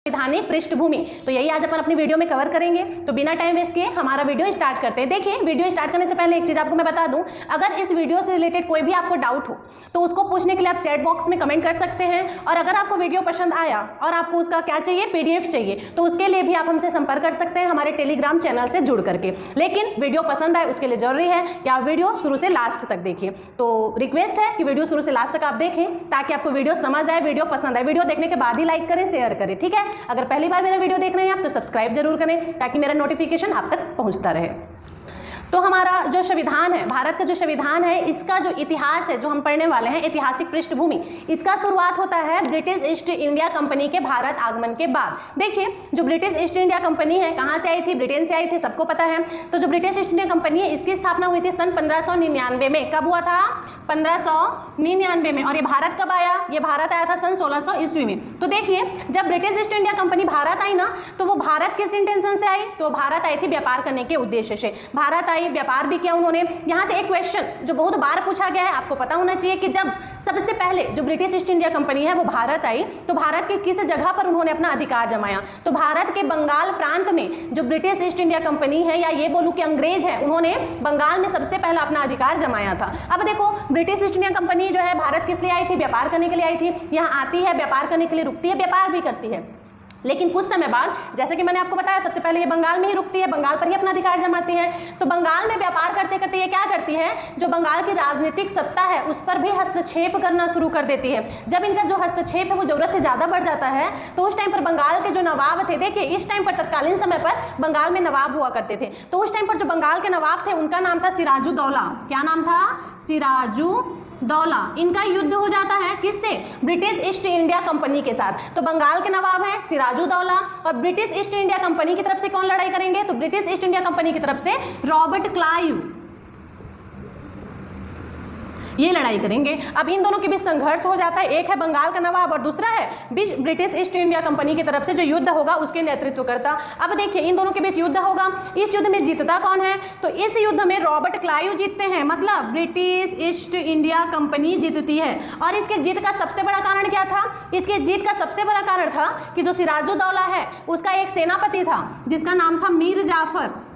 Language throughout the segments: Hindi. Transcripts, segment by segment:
संवैधानिक पृष्ठभूमि, तो यही आज अपन अपनी वीडियो में कवर करेंगे। तो बिना टाइम वेस्ट किए हमारा वीडियो स्टार्ट करते हैं। देखिए, वीडियो स्टार्ट करने से पहले एक चीज़ आपको मैं बता दूं, अगर इस वीडियो से रिलेटेड कोई भी आपको डाउट हो तो उसको पूछने के लिए आप चैट बॉक्स में कमेंट कर सकते हैं। और अगर आपको वीडियो पसंद आया और आपको उसका क्या चाहिए, PDF चाहिए, तो उसके लिए भी आप हमसे संपर्क कर सकते हैं हमारे टेलीग्राम चैनल से जुड़ करके। लेकिन वीडियो पसंद आए उसके लिए जरूरी है कि आप वीडियो शुरू से लास्ट तक देखिए। तो रिक्वेस्ट है कि वीडियो शुरू से लास्ट तक आप देखें ताकि आपको वीडियो समझ आए, वीडियो पसंद आए। वीडियो देखने के बाद ही लाइक करें, शेयर करें, ठीक है। अगर पहली बार मेरा वीडियो देख रहे हैं आप तो सब्सक्राइब जरूर करें ताकि मेरा नोटिफिकेशन आप तक पहुंचता रहे। तो हमारा जो संविधान है, भारत का जो संविधान है, इसका जो इतिहास है जो हम पढ़ने वाले हैं, ऐतिहासिक पृष्ठभूमि, इसका शुरुआत होता है ब्रिटिश ईस्ट इंडिया कंपनी के भारत आगमन के बाद। देखिए, जो ब्रिटिश ईस्ट इंडिया कंपनी है कहाँ से आई थी? ब्रिटेन से आई थी, सबको पता है। तो जो ब्रिटिश ईस्ट इंडिया कंपनी है इसकी स्थापना हुई थी सन 1599 में। कब हुआ था? 1599 में। और ये भारत कब आया? ये भारत आया था सन 1600 ईस्वी में। तो देखिए, जब British East India company Bharat आई ना, तो वो भारत किस इंटेंशन से आई? तो भारत आई थी व्यापार करने के उद्देश्य से। भारत व्यापार भी किया उन्होंने। यहां से एक क्वेश्चन जो बहुत बार पूछा गया है, आपको पता होना चाहिए कि जब सबसे पहले जो ब्रिटिश ईस्ट इंडिया कंपनी है वो भारत आई, तो भारत के किस जगह पर उन्होंने अपना अधिकार जमाया? तो भारत के बंगाल प्रांत में जो ब्रिटिश ईस्ट इंडिया कंपनी है, या ये बोलूं कि अंग्रेज है, उन्होंने बंगाल में सबसे पहला अपना अधिकार जमाया था। अब देखो, ब्रिटिश ईस्ट इंडिया कंपनी जो है भारत किस लिए आई थी? व्यापार करने के लिए आई थी। यहाँ आती है, व्यापार करने के लिए रुकती है, व्यापार भी करती है, लेकिन कुछ समय बाद, जैसे कि मैंने आपको बताया, सबसे पहले ये बंगाल में ही रुकती है, बंगाल पर ही अपना अधिकार जमाती है। तो बंगाल में व्यापार करते करते ये क्या करती है, जो बंगाल की राजनीतिक सत्ता है उस पर भी हस्तक्षेप करना शुरू कर देती है। जब इनका जो हस्तक्षेप है वो जरूरत से ज़्यादा बढ़ जाता है, तो उस टाइम पर बंगाल के जो नवाब थे, देखिए इस टाइम पर तत्कालीन समय पर बंगाल में नवाब हुआ करते थे, तो उस टाइम पर जो बंगाल के नवाब थे उनका नाम था सिराजुद्दौला। क्या नाम था? सिराजुद्दौला। इनका युद्ध हो जाता है किससे? ब्रिटिश ईस्ट इंडिया कंपनी के साथ। तो बंगाल के नवाब है सिराजुद्दौला, और ब्रिटिश ईस्ट इंडिया कंपनी की तरफ से कौन लड़ाई करेंगे? तो ब्रिटिश ईस्ट इंडिया कंपनी की तरफ से रॉबर्ट क्लाइव ये लड़ाई करेंगे। अब इन दोनों के बीच संघर्ष हो जाता है। एक है बंगाल का नवाब और दूसरा है ब्रिटिश ईस्ट इंडिया कंपनी की तरफ से जो युद्ध होगा उसके नेतृत्व करता। अब देखिए, इन दोनों के बीच युद्ध होगा, इस युद्ध में जीतता कौन है? तो इस युद्ध में रॉबर्ट क्लाइव जीतते हैं, मतलब ब्रिटिश ईस्ट इंडिया कंपनी जीतती है। और इसके जीत का सबसे बड़ा कारण क्या था? इसके जीत का सबसे बड़ा कारण था कि जो सिराजुद्दौला है उसका एक सेनापति था जिसका नाम था मीर जाफर।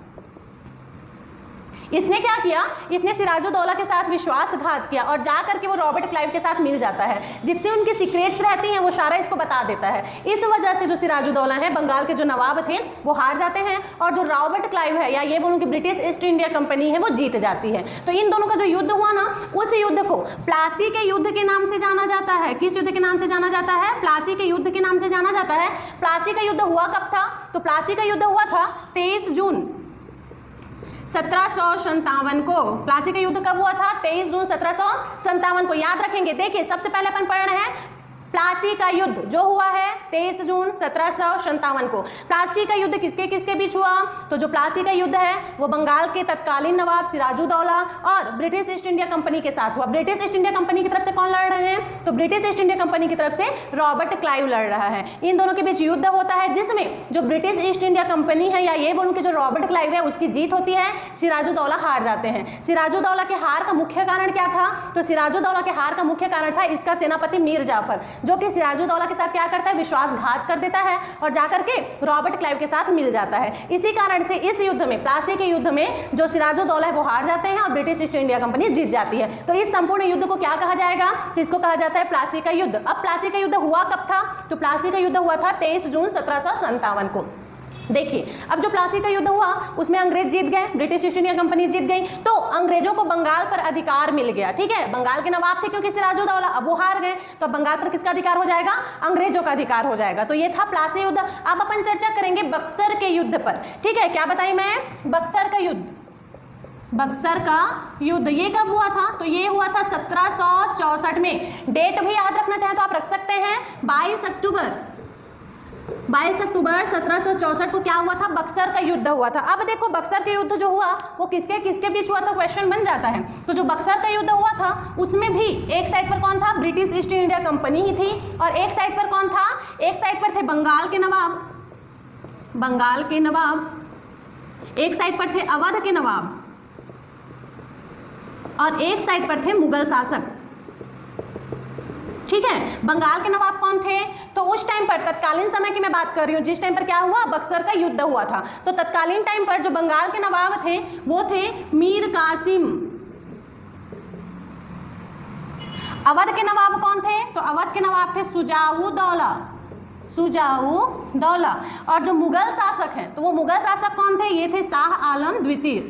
इसने क्या किया? इसने सिराजुद्दौला के साथ विश्वासघात किया और जाकर के वो रॉबर्ट क्लाइव के साथ मिल जाता है। जितनी उनकी सीक्रेट्स रहती हैं वो सारा इसको बता देता है। इस वजह से जो सिराजुद्दौला है, बंगाल के जो नवाब थे, वो हार जाते हैं, और जो रॉबर्ट क्लाइव है, या ये बोलूं कि ब्रिटिश ईस्ट इंडिया कंपनी है, वो जीत जाती है। तो इन दोनों का जो युद्ध हुआ ना, उस युद्ध को प्लासी के युद्ध के नाम से जाना जाता है। किस युद्ध के नाम से जाना जाता है? प्लासी के युद्ध के नाम से जाना जाता है। प्लासी का युद्ध हुआ कब था? तो प्लासी का युद्ध हुआ था 23 जून 1757 को। प्लासी का युद्ध कब हुआ था? 23 जून 1757 को। याद रखेंगे। देखिए, सबसे पहले अपन पढ़ रहे हैं प्लासी का युद्ध जो हुआ है 23 जून 1757 को। प्लासी का युद्ध किसके किसके बीच हुआ? तो जो प्लासी का युद्ध है वो बंगाल के तत्कालीन नवाब सिराजुद्दौला और ब्रिटिश ईस्ट इंडिया कंपनी के साथ हुआ। ब्रिटिश ईस्ट इंडिया कंपनी की तरफ से कौन लड़ रहे हैं? तो ब्रिटिश ईस्ट इंडिया कंपनी की तरफ से रॉबर्ट क्लाइव लड़ रहा है। इन दोनों के बीच युद्ध होता है जिसमें जो ब्रिटिश ईस्ट इंडिया कंपनी है, या ये बोलूं कि जो रॉबर्ट क्लाइव है, उसकी जीत होती है, सिराजुद्दौला हार जाते हैं। सिराजुद्दौला के हार का मुख्य कारण क्या था? तो सिराजुद्दौला के हार का मुख्य कारण था इसका सेनापति मीर जाफर, जो कि सिराजुद्दौला के साथ क्या करता है? विश्वासघात कर देता है और जाकर के रॉबर्ट क्लाइव के साथ मिल जाता है। इसी कारण से इस युद्ध में, प्लासी के युद्ध में, जो सिराजुद्दौला है वो हार जाते हैं और ब्रिटिश ईस्ट इंडिया कंपनी जीत जाती है। तो इस संपूर्ण युद्ध को क्या कहा जाएगा? इसको कहा जाता है प्लासी का युद्ध। अब प्लासी का युद्ध हुआ कब था? तो प्लासी का युद्ध हुआ था 23 जून 1757 को। देखिए, अब जो प्लासी का युद्ध हुआ उसमें अंग्रेज जीत गए, ब्रिटिश ईस्ट इंडिया कंपनी जीत गई, तो अंग्रेजों को बंगाल पर अधिकार मिल गया। ठीक है, बंगाल के नवाब थे क्योंकि सिराजुद्दौला, अब वो हार गए, तो बंगाल पर किसका अधिकार हो जाएगा? अंग्रेजों का अधिकार हो जाएगा। तो ये था प्लासी युद्ध। अब अपन चर्चा करेंगे बक्सर के युद्ध पर। ठीक है, क्या बताई मैं? बक्सर का युद्ध। बक्सर का युद्ध ये कब हुआ था? तो ये हुआ था 1764 में। डेट भी याद रखना चाहें तो आप रख सकते हैं, 22 अक्टूबर 1764 को क्या हुआ था? बक्सर का युद्ध हुआ था। अब देखो, बक्सर का युद्ध जो हुआ वो किसके किसके बीच हुआ था? क्वेश्चन बन जाता है। तो जो बक्सर का युद्ध हुआ था उसमें भी एक साइड पर कौन था? ब्रिटिश ईस्ट इंडिया कंपनी ही थी, और एक साइड पर कौन था? एक साइड पर थे बंगाल के नवाब, एक साइड पर थे अवध के नवाब, और एक साइड पर थे मुगल शासक। ठीक है। बंगाल के नवाब कौन थे? तो उस टाइम पर तत्कालीन समय की मैं बात कर रही हूँ, जिस टाइम पर क्या हुआ, बक्सर का युद्ध हुआ था, तो तत्कालीन टाइम पर जो बंगाल के नवाब थे वो थे मीर कासिम। अवध के नवाब कौन थे? तो अवध के नवाब थे सुजाउद्दौला, सुजाउद्दौला। और जो मुगल शासक हैं तो वो मुगल शासक कौन थे? ये थे शाह आलम द्वितीय।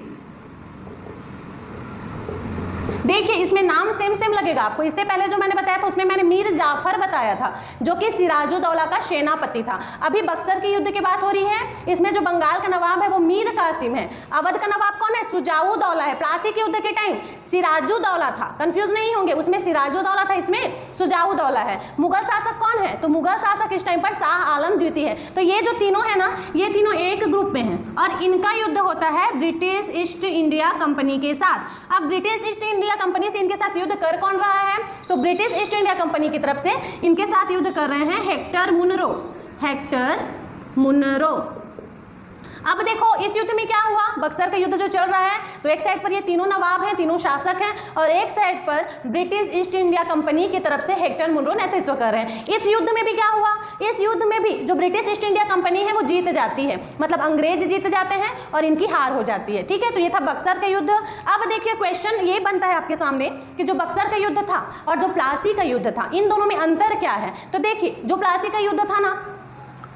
देखिए इसमें नाम सेम सेम लगेगा आपको, इससे पहले जो मैंने बताया था उसमें मैंने मीर जाफर बताया था जो कि सिराजुद्दौला का सेनापति था। अभी बक्सर के युद्ध की बात हो रही है, इसमें जो बंगाल का नवाब है वो मीर कासिम है, अवध का नवाब कौन है? सुजाउद्दौला है। प्लासी के युद्ध के टाइम सिराजुद्दौला था, कंफ्यूज नहीं होंगे, उसमें सिराजुद्दौला था, इसमें सुजाउद्दौला है। मुगल शासक कौन है? तो मुगल शासक इस टाइम पर शाह आलम द्वितीय है। तो ये जो तीनों है ना, ये तीनों एक ग्रुप में हैं और इनका युद्ध होता है ब्रिटिश ईस्ट इंडिया कंपनी के साथ। अब ब्रिटिश ईस्ट इंडिया कंपनी से इनके साथ युद्ध कर कौन रहा है? तो ब्रिटिश ईस्ट इंडिया कंपनी की तरफ से इनके साथ युद्ध कर रहे हैं हेक्टर मुनरो, हेक्टर मुनरो। अब देखो इस युद्ध में क्या हुआ, बक्सर का युद्ध जो चल रहा है तो एक साइड पर ये तीनों नवाब हैं, तीनों शासक हैं, और एक साइड पर ब्रिटिश ईस्ट इंडिया कंपनी की तरफ से हेक्टर मुनरो नेतृत्व कर रहे हैं। इस युद्ध में भी क्या हुआ, इस युद्ध में भी जो ब्रिटिश ईस्ट इंडिया कंपनी है वो जीत जाती है, मतलब अंग्रेज जीत जाते हैं और इनकी हार हो जाती है। ठीक है, तो ये था बक्सर का युद्ध। अब देखिए क्वेश्चन ये बनता है आपके सामने कि जो बक्सर का युद्ध था और जो प्लासी का युद्ध था, इन दोनों में अंतर क्या है? तो देखिए जो प्लासी का युद्ध था ना,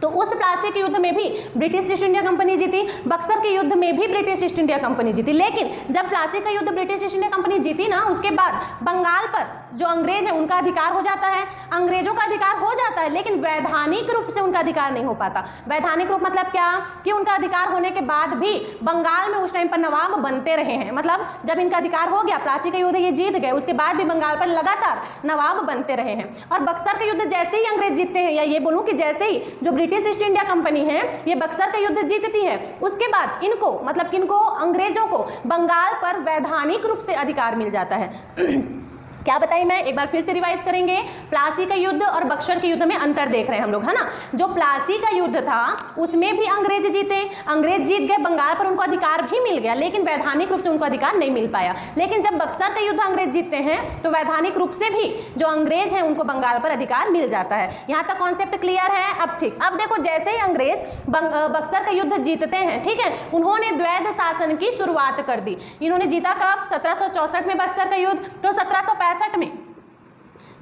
तो उस प्लासी के युद्ध में भी ब्रिटिश ईस्ट इंडिया कंपनी जीती, बक्सर के युद्ध में भी ब्रिटिश ईस्ट इंडिया कंपनी जीती। लेकिन जब प्लासी का युद्ध ब्रिटिश ईस्ट इंडिया कंपनी जीती ना, उसके बाद बंगाल पर जो अंग्रेज है उनका अधिकार हो जाता है, अंग्रेजों का अधिकार हो जाता है, लेकिन वैधानिक रूप से उनका अधिकार नहीं हो पाता। वैधानिक रूप मतलब क्या कि उनका अधिकार होने के बाद भी बंगाल में उस टाइम पर नवाब बनते रहे हैं, मतलब जब इनका अधिकार हो गया, प्लासी का युद्ध ये जीत गए, उसके बाद भी बंगाल पर लगातार नवाब बनते रहे हैं। और बक्सर का युद्ध जैसे ही अंग्रेज जीतते हैं, या ये बोलूं कि जैसे ही जो ब्रिटिश ईस्ट इंडिया कंपनी है ये बक्सर का युद्ध जीतती है, उसके बाद इनको मतलब किनको, अंग्रेजों को बंगाल पर वैधानिक रूप से अधिकार मिल जाता है। क्या बताइए, मैं एक बार फिर से रिवाइज करेंगे। प्लासी का युद्ध और बक्सर के युद्ध में अंतर देख रहे हैं हम लोग, है ना। जो प्लासी का युद्ध था उसमें भी अंग्रेज जीते, अंग्रेज जीत गए, बंगाल पर उनको अधिकार भी मिल गया, लेकिन वैधानिक रूप से उनको अधिकार नहीं मिल पाया। लेकिन जब बक्सर का युद्ध अंग्रेज जीतते हैं तो वैधानिक रूप से भी जो अंग्रेज हैं उनको बंगाल पर अधिकार मिल जाता है। यहाँ तक कॉन्सेप्ट क्लियर है? अब ठीक, अब देखो जैसे ही अंग्रेज बक्सर का युद्ध जीतते हैं, ठीक है, उन्होंने द्वैध शासन की शुरुआत कर दी। इन्होंने जीता कब? 1764 में बक्सर का युद्ध, तो 1765 में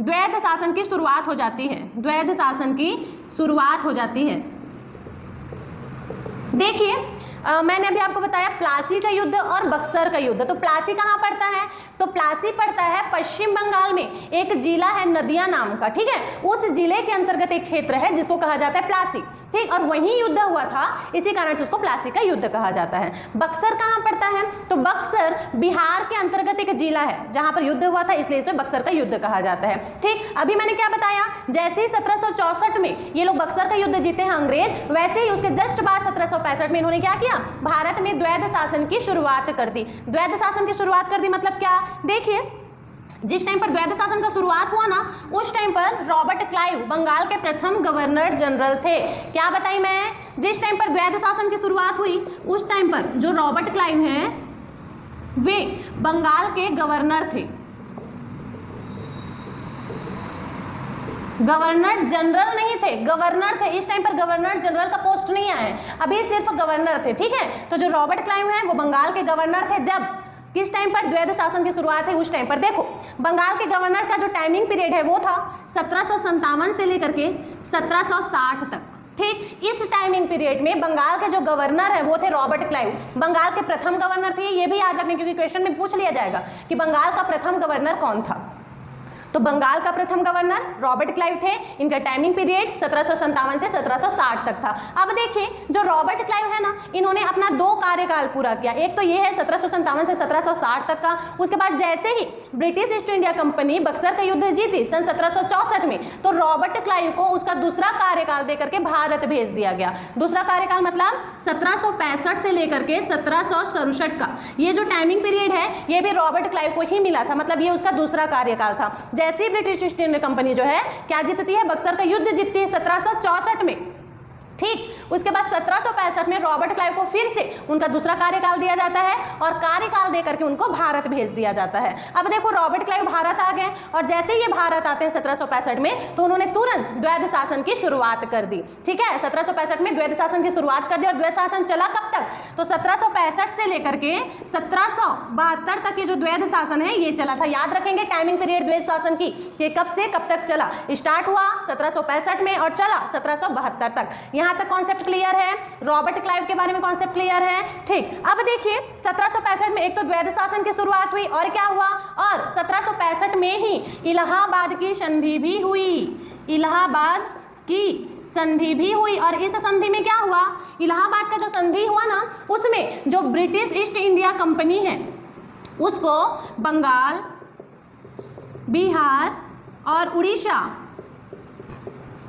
द्वैध शासन की शुरुआत हो जाती है, द्वैध शासन की शुरुआत हो जाती है। देखिए मैंने अभी आपको बताया प्लासी का युद्ध और बक्सर का युद्ध। तो प्लासी कहाँ पड़ता है? तो प्लासी पड़ता है पश्चिम बंगाल में, एक जिला है नदिया नाम का, ठीक है, उस जिले के अंतर्गत एक क्षेत्र है जिसको कहा जाता है प्लासी, ठीक, और वहीं युद्ध हुआ था, इसी कारण से उसको प्लासी का युद्ध कहा जाता है। बक्सर कहाँ पड़ता है? तो बक्सर बिहार के अंतर्गत एक जिला है जहां पर युद्ध हुआ था, इसलिए इसे बक्सर का युद्ध कहा जाता है। ठीक, अभी मैंने क्या बताया, जैसे ही 1764 में ये लोग बक्सर का युद्ध जीते हैं अंग्रेज, वैसे ही उसके जस्ट बाद 1765 में इन्होंने क्या किया, भारत में द्वैध शासन की शुरुआत कर दी। द्वैध शासन की शुरुआत कर दी मतलब क्या? देखिए जिस टाइम पर द्वैध शासन का शुरुआत हुआ ना, उस टाइम पर रॉबर्ट क्लाइव बंगाल के प्रथम गवर्नर जनरल थे। क्या बताई मैं? जिस टाइम पर द्वैध शासन की शुरुआत हुई उस टाइम पर जो रॉबर्ट क्लाइव हैं वे बंगाल के गवर्नर थे, गवर्नर जनरल नहीं थे, गवर्नर थे। इस टाइम पर गवर्नर जनरल का पोस्ट नहीं आया है, अभी सिर्फ गवर्नर थे, ठीक है। तो जो रॉबर्ट क्लाइव हैं वो बंगाल के गवर्नर थे। जब किस टाइम पर द्वैध शासन की शुरुआत है, उस टाइम पर देखो बंगाल के गवर्नर का जो टाइमिंग पीरियड है वो था 1757 से लेकर के 1760 तक, ठीक। इस टाइमिंग पीरियड में बंगाल के जो गवर्नर है वो थे रॉबर्ट क्लाइव, बंगाल के प्रथम गवर्नर थे। ये भी याद रखने क्योंकि क्वेश्चन में पूछ लिया जाएगा कि बंगाल का प्रथम गवर्नर कौन था। तो बंगाल का प्रथम गवर्नर रॉबर्ट क्लाइव थे, इनका टाइमिंग पीरियड 1757 से 1760 तक था। अब देखिए जो रॉबर्ट क्लाइव है ना, इन्होंने अपना 2 कार्यकाल पूरा किया। एक तो ये है 1757 से 1760 तक का, उसके बाद जैसे ही British East India company Buxar का युद्ध जीती सन 1764 में, तो रॉबर्ट क्लाइव को उसका दूसरा कार्यकाल देकर के भारत भेज दिया गया। दूसरा कार्यकाल मतलब 1765 से लेकर के 1767 का ये जो टाइमिंग पीरियड है ये भी रॉबर्ट क्लाइव को ही मिला था, मतलब ये उसका दूसरा कार्यकाल था। जैसे ब्रिटिश ईस्ट इंडिया कंपनी जो है क्या जीतती है, बक्सर का युद्ध जीतती है 1764 में, ठीक। उसके बाद 1765 में रॉबर्ट क्लाइव को फिर से उनका दूसरा कार्यकाल दिया जाता है और कार्यकाल देकर के उनको भारत भेज दिया जाता है। अब देखो रॉबर्ट क्लाइव भारत आ गए और जैसे ही ये भारत आते हैं 1765 में, तो उन्होंने तुरंत द्वैध शासन की शुरुआत कर दी। ठीक है, 1765 में द्वैध शासन की शुरुआत कर दी और द्वैध शासन चला कब तक? तो 1765 से लेकर के 1772 तक ये जो द्वैध शासन है ये चला था। याद रखेंगे टाइमिंग पीरियड द्वैध शासन की, ये कब से कब तक चला। स्टार्ट हुआ 1765 में और चला 1772 तक। यहाँ तक कॉन्सेप्ट क्लियर है? रॉबर्ट क्लाइव के बारे में कॉन्सेप्ट क्लियर है? ठीक। अब देखिए 1765 में एक तो द्वैध शासन की शुरुआत हुई और क्या हुआ, और 1765 में ही इलाहाबाद की संधि भी हुई। इलाहाबाद की संधि भी हुई और इस संधि में क्या हुआ, इलाहाबाद का जो संधि हुआ ना, उसमें जो ब्रिटिश ईस्ट इंडिया कंपनी है उसको बंगाल, बिहार और उड़ीसा,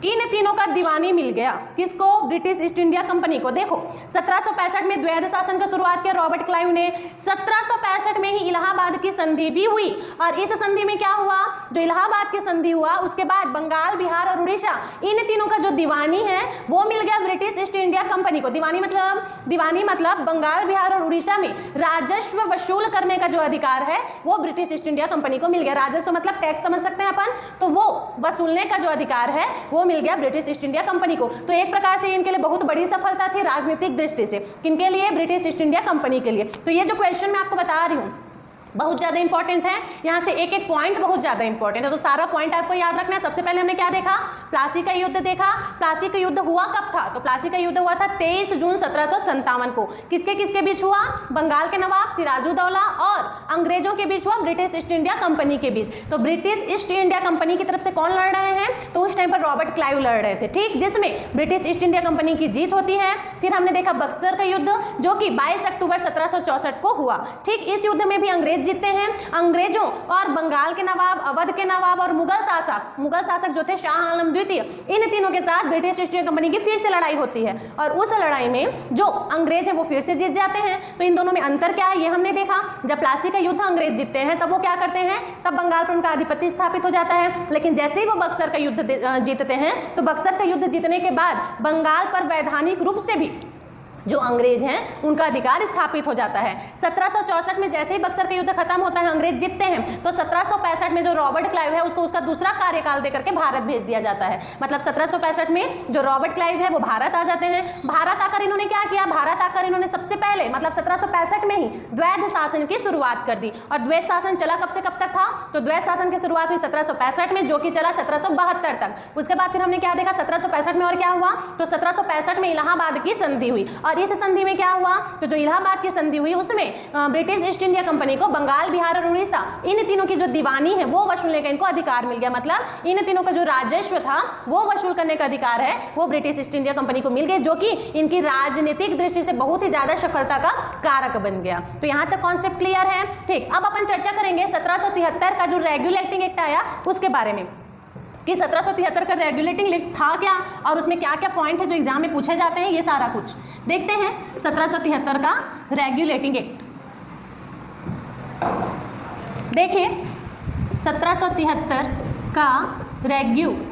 इन तीनों का दीवानी मिल गया। किसको? ब्रिटिश ईस्ट इंडिया कंपनी को। देखो 1765 में द्वैध शासन की शुरुआत किया रॉबर्ट क्लाइव ने, 1765 में ही इलाहाबाद की संधि भी हुई और इस संधि में क्या हुआ, जो इलाहाबाद की संधि हुआ उसके बाद बंगाल, बिहार और उड़ीसा, इन तीनों का जो दीवानी है वो मिल गया ब्रिटिश ईस्ट इंडिया कंपनी को। दीवानी मतलब बंगाल, बिहार और उड़ीसा में राजस्व वसूल करने का जो अधिकार है वो ब्रिटिश ईस्ट इंडिया कंपनी को मिल गया। राजस्व मतलब टैक्स समझ सकते हैं अपन, तो वो वसूलने का जो अधिकार है वो मिल गया ब्रिटिश ईस्ट इंडिया कंपनी को। तो एक प्रकार से इनके लिए बहुत बड़ी सफलता थी राजनीतिक दृष्टि से। किनके लिए? ब्रिटिश ईस्ट इंडिया कंपनी के लिए। तो ये जो क्वेश्चन मैं आपको बता रही हूँ बहुत ज़्यादा इंपॉर्टेंट है, यहाँ से एक एक पॉइंट बहुत ज़्यादा इंपॉर्टेंट है, तो सारा पॉइंट आपको याद रखना है। सबसे पहले हमने क्या देखा? प्लासी का युद्ध देखा। प्लासी का युद्ध हुआ कब था? तो प्लासी का युद्ध हुआ था 23 जून 1757 को। किसके किसके बीच हुआ? बंगाल के नवाब सिराजुद्दौला और अंग्रेजों के बीच हुआ ब्रिटिश ईस्ट इंडिया कंपनी के बीच। तो ब्रिटिश ईस्ट इंडिया कंपनी की तरफ से कौन लड़ रहे हैं? तो उस टाइम पर रॉबर्ट क्लाइव लड़ रहे थे, ठीक, जिसमें ब्रिटिश ईस्ट इंडिया कंपनी की जीत होती है। फिर हमने देखा बक्सर का युद्ध जो कि 22 अक्टूबर 1764 को हुआ। ठीक, इस युद्ध में भी अंग्रेज जीतते हैं। अंग्रेजों और बंगाल के नवाब, अवध के नवाब और मुगल शासक जो थे शाह आलम द्वितीय, इन तीनों के साथ ब्रिटिश ईस्ट इंडिया कंपनी की फिर से लड़ाई होती है और उस लड़ाई में जो अंग्रेज है वो फिर से जीत जाते हैं। तो इन दोनों में अंतर क्या है ये हमने देखा। जब प्लासी का युद्ध अंग्रेज जीतते हैं तब वो क्या करते हैं, तब बंगाल पर उनका आधिपत्य स्थापित हो जाता है। लेकिन जैसे ही वो बक्सर का युद्ध जीतते हैं तो बक्सर का युद्ध जीतने के बाद बंगाल पर वैधानिक रूप से भी जो अंग्रेज हैं उनका अधिकार स्थापित हो जाता है। 1764 में जैसे ही बक्सर का युद्ध खत्म होता है, अंग्रेज जीतते हैं, तो 1765 में जो रॉबर्ट क्लाइव है उसको उसका दूसरा कार्यकाल देकर के भारत भेज दिया जाता है। मतलब 1765 में जो रॉबर्ट क्लाइव है वो भारत आ जाते हैं। भारत आकर इन्होंने क्या किया? भारत आकर इन्होंने सबसे पहले मतलब 1765 में ही द्वैध शासन की शुरुआत कर दी। और द्वैध शासन चला कब से कब तक था? तो द्वैध शासन की शुरुआत हुई 1765 में, जो कि चला 1772 तक। उसके बाद फिर हमने क्या देखा 1765 में, और क्या हुआ? तो 1765 में इलाहाबाद की संधि हुई और इस संधि में क्या हुआ? तो जो इलाहाबाद की संधि हुई उसमें ब्रिटिश ईस्ट इंडिया कंपनी को बंगाल, बिहार और उड़ीसा, इन तीनों की जो दीवानी है वो वसूलने का इनको अधिकार मिल गया। मतलब इन तीनों का जो राजस्व था वो वसूल करने का अधिकार है वो ब्रिटिश ईस्ट इंडिया कंपनी को मिल गया, जो कि इनकी राजनीतिक दृष्टि से बहुत ही ज्यादा सफलता का कारक बन गया। तो यहाँ तक कॉन्सेप्ट क्लियर है। ठीक, अब अपन चर्चा करेंगे 1773 का जो रेगुलेटिंग एक्ट आया उसके बारे में कि 1773 का रेगुलेटिंग एक्ट था क्या और उसमें क्या क्या पॉइंट है जो एग्जाम में पूछे जाते हैं, ये सारा कुछ देखते हैं। 1773 का रेगुलेटिंग एक्ट देखिए, 1773 का रेगुलेटिंग